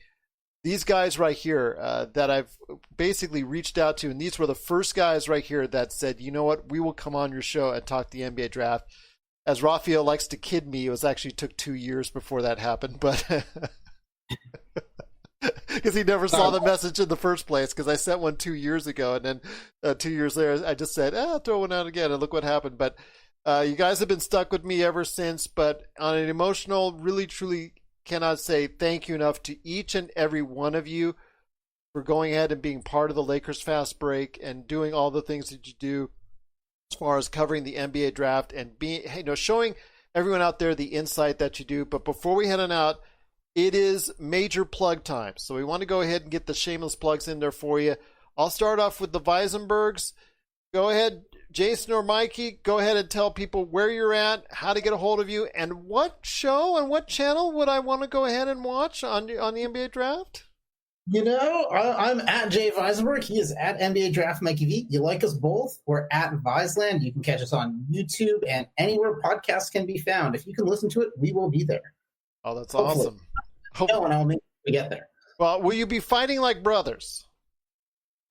these guys right here that I've basically reached out to, and these were the first guys right here that said, you know what, we will come on your show and talk the NBA draft. As Rafael likes to kid me, it actually took 2 years before that happened, but because he never saw the message in the first place, because I sent one 2 years ago, and then 2 years later, I just said, throw one out again, and look what happened. But you guys have been stuck with me ever since, but on an emotional, really, truly cannot say thank you enough to each and every one of you for going ahead and being part of the Lakers Fast Break and doing all the things that you do as far as covering the NBA draft and being, showing everyone out there the insight that you do. But before we head on out, it is major plug time. So we want to go ahead and get the shameless plugs in there for you. I'll start off with the Visenbergs. Go ahead, Jason or Mikey, go ahead and tell people where you're at, how to get a hold of you, and what show and what channel would I want to go ahead and watch on the NBA draft? I'm at Jay Visenberg. He is at NBA Draft Mikey V. You like us both? We're at Viseland. You can catch us on YouTube and anywhere podcasts can be found. If you can listen to it, we will be there. Oh, that's Hopefully. awesome. No, and I'll make sure we get there. Well, will you be fighting like brothers?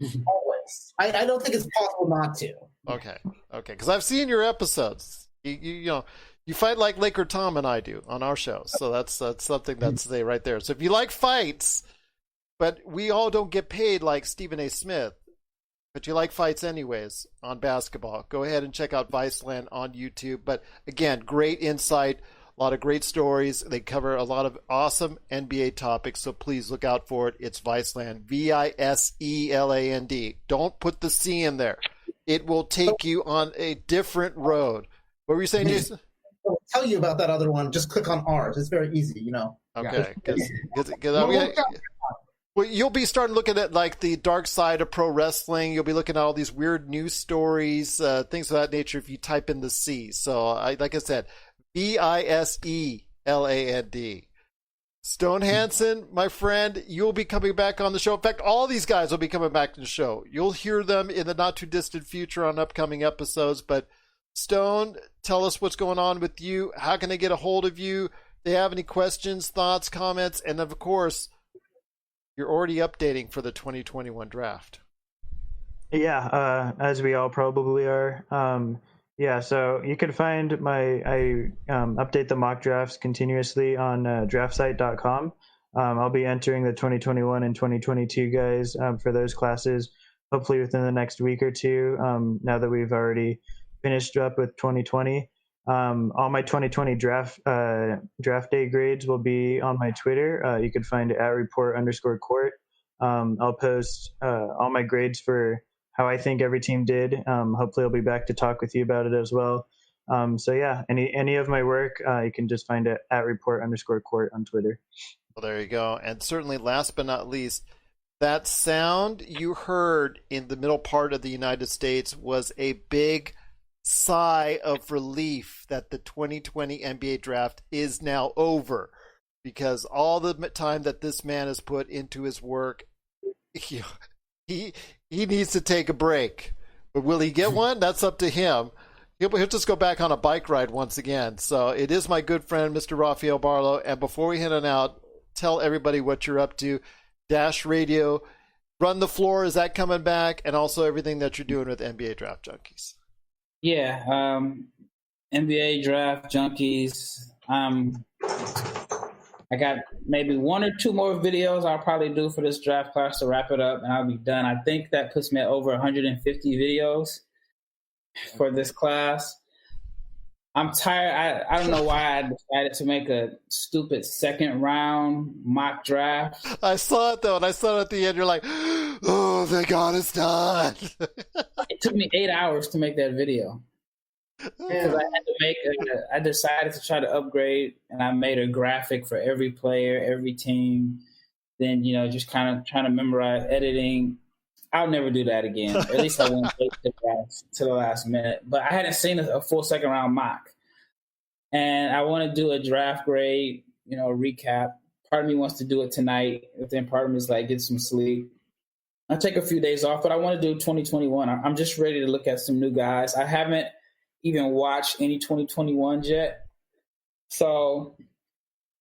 Always. I don't think it's possible not to. Okay. Because I've seen your episodes. You fight like Laker Tom and I do on our shows. So that's something that's right there. So if you like fights, but we all don't get paid like Stephen A. Smith, but you like fights anyways on basketball, go ahead and check out Viseland on YouTube. But again, great insight, a lot of great stories. They cover a lot of awesome NBA topics, so please look out for it. It's Viseland, Viseland. Don't put the C in there. It will take you on a different road. What were you saying, Jason? I'll tell you about that other one. Just click on ours. It's very easy, Okay. Well, you'll be starting looking at like the dark side of pro wrestling. You'll be looking at all these weird news stories, things of that nature if you type in the C. So, like I said, Viseland. Stone Hansen, my friend, you'll be coming back on the show. In fact, all these guys will be coming back to the show. You'll hear them in the not too distant future on upcoming episodes. But Stone, tell us what's going on with you. How can they get a hold of you? If they have any questions, thoughts, comments, and of course, you're already updating for the 2021 draft. Yeah, as we all probably are. Yeah, so you can find I update the mock drafts continuously on draftsite.com. I'll be entering the 2021 and 2022 guys for those classes, hopefully within the next week or two, now that we've already finished up with 2020. All my 2020 draft day grades will be on my Twitter. You can find it at report_court. I'll post all my grades for how I think every team did. Hopefully I'll be back to talk with you about it as well. So yeah, any of my work, you can just find it at report_court on Twitter. Well, there you go. And certainly last but not least, that sound you heard in the middle part of the United States was a big sigh of relief that the 2020 NBA draft is now over, because all the time that this man has put into his work, he needs to take a break. But will he get one? That's up to him. He'll just go back on a bike ride once again. So it is my good friend, Mr. Rafael Barlowe. And before we head on out, tell everybody what you're up to. Dash Radio, Run the Floor, is that coming back? And also everything that you're doing with NBA Draft Junkies. Yeah, NBA Draft Junkies. I got maybe one or two more videos I'll probably do for this draft class to wrap it up, and I'll be done. I think that puts me at over 150 videos for this class. I'm tired. I don't know why I decided to make a stupid second round mock draft. I saw it, though, and I saw it at the end. You're like, oh, thank God it's done. It took me 8 hours to make that video. Because I decided to try to upgrade, and I made a graphic for every player, every team. Then, just kind of trying to memorize editing. I'll never do that again. At least I won't take the draft to the last minute. But I hadn't seen a full second round mock. And I want to do a draft grade, recap. Part of me wants to do it tonight. But then part of me is like, get some sleep. I'll take a few days off, but I want to do 2021. I'm just ready to look at some new guys. I haven't even watched any 2021s yet. So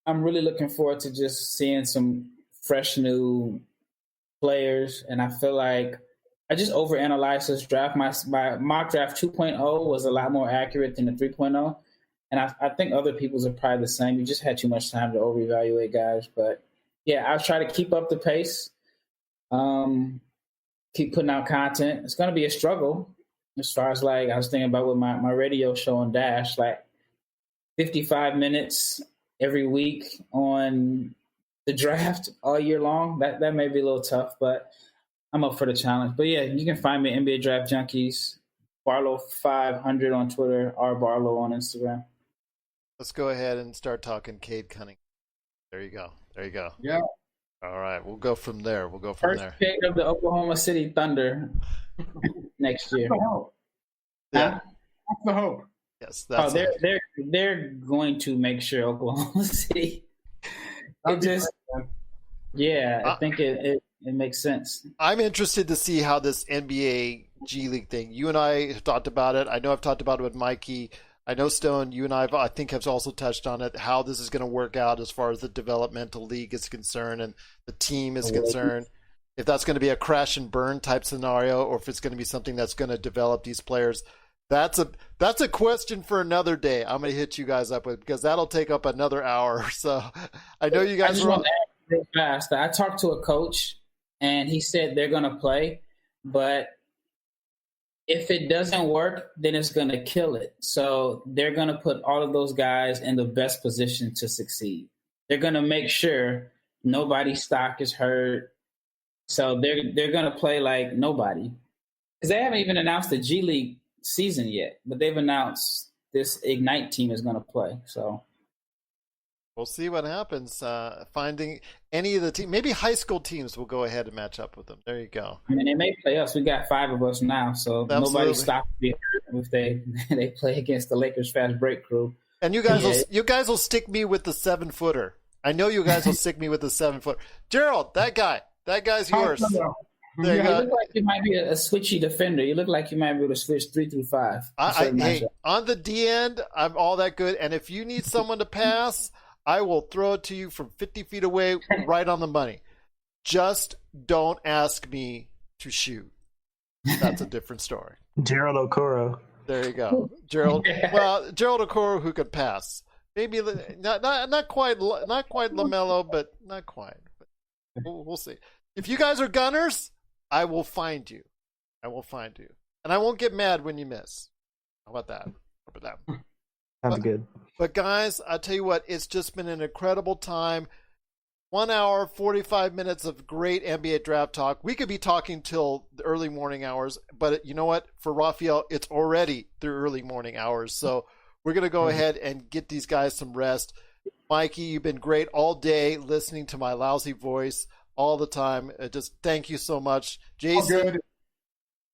I'm really looking forward to just seeing some fresh new players. And I feel like I just overanalyzed this draft. My mock draft 2.0 was a lot more accurate than the 3.0. And I think other people's are probably the same. You just had too much time to overevaluate guys. But yeah, I'll try to keep up the pace. Keep putting out content. It's going to be a struggle. As far as I was thinking about with my radio show on Dash, 55 minutes every week on the draft all year long. That may be a little tough, but I'm up for the challenge. But yeah, you can find me at NBA Draft Junkies, Barlowe 500 on Twitter, or Barlowe on Instagram. Let's go ahead and start talking Cade Cunningham. There you go. Yeah. All right, we'll go from there. First pick of the Oklahoma City Thunder next year. That's the hope. Yeah. That's the hope. Yes, that's they're going to make sure Oklahoma City. I think it makes sense. I'm interested to see how this NBA G League thing. You and I have talked about it. I know I've talked about it with Mikey. I know, Stone, you and I think have also touched on it, how this is going to work out as far as the developmental league is concerned and the team is concerned. If that's going to be a crash and burn type scenario, or if it's going to be something that's going to develop these players, that's a question for another day. I'm going to hit you guys up with, because that'll take up another hour. So I know you guys. I just want to add real fast. I talked to a coach, and he said they're going to play, but if it doesn't work, then it's going to kill it. So they're going to put all of those guys in the best position to succeed. They're going to make sure nobody's stock is hurt. So they're going to play like nobody. Because they haven't even announced the G League season yet, but they've announced this Ignite team is going to play. So We'll see what happens. Finding any of the team, maybe high school teams will go ahead and match up with them. There you go. I mean, they may play us. We got 5 of us now, so Absolutely. nobody stops me if they play against the Lakers fast break crew. And you guys will stick me with the 7-footer. I know you guys will stick me with the 7-footer. Gerald, that guy's yours. There You look like you might be a switchy defender. You look like you might be able to switch 3 through 5. Hey, on the D end, I'm all that good. And if you need someone to pass, I will throw it to you from 50 feet away, right on the money. Just don't ask me to shoot. That's a different story. Gerald Okoro. There you go, Gerald. Well, Gerald Okoro, who could pass. Maybe not quite LaMelo, but not quite. But we'll see. If you guys are gunners, I will find you. And I won't get mad when you miss. How about that? Sounds good. But guys, I tell you what, it's just been an incredible time. 1 hour, 45 minutes of great NBA draft talk. We could be talking till the early morning hours, but you know what? For Rafael, it's already the early morning hours. So we're going to go ahead and get these guys some rest. Mikey, you've been great all day listening to my lousy voice all the time. Just thank you so much. Jason. All good.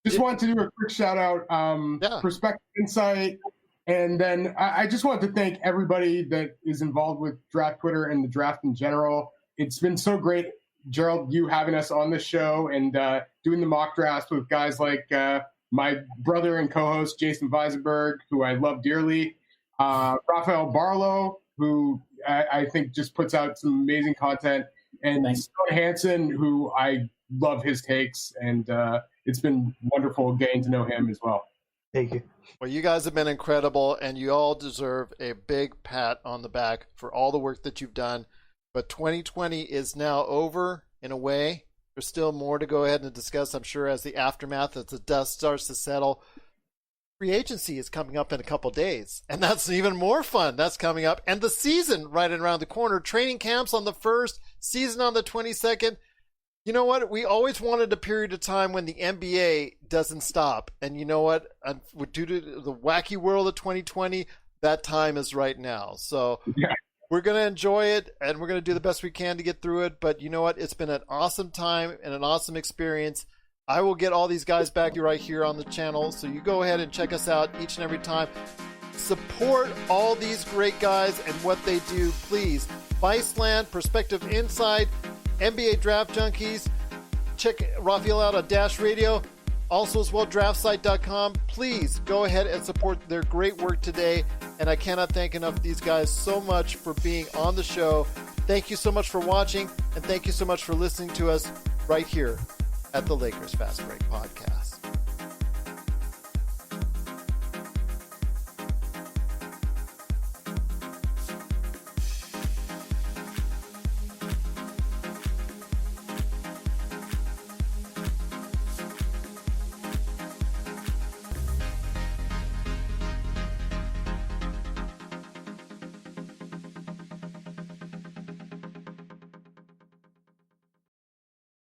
Just wanted to do a quick shout out, Perspective Insight. And then I just wanted to thank everybody that is involved with Draft Twitter and the draft in general. It's been so great, Gerald, you having us on the show and doing the mock drafts with guys like my brother and co-host, Jason Visenberg, who I love dearly, Rafael Barlowe, who I think just puts out some amazing content, and Stone Hansen, who I love his takes, and it's been wonderful getting to know him as well. Thank you. Well, you guys have been incredible, and you all deserve a big pat on the back for all the work that you've done. But 2020 is now over in a way. There's still more to go ahead and discuss, I'm sure, as the aftermath, as the dust starts to settle. Free agency is coming up in a couple days, and that's even more fun. That's coming up. And the season right around the corner. Training camps on the 1st, season on the 22nd. You know what? We always wanted a period of time when the NBA doesn't stop. And you know what? Due to the wacky world of 2020, that time is right now. So we're going to enjoy it, and we're going to do the best we can to get through it. But you know what? It's been an awesome time and an awesome experience. I will get all these guys back right here on the channel. So you go ahead and check us out each and every time. Support all these great guys and what they do, please. Viseland, Perspective Insight, NBA Draft Junkies. Check Rafael out on Dash Radio. Also as well, draftsite.com. Please go ahead and support their great work today. And I cannot thank enough these guys so much for being on the show. Thank you so much for watching, and thank you so much for listening to us right here at the Lakers Fast Break Podcast.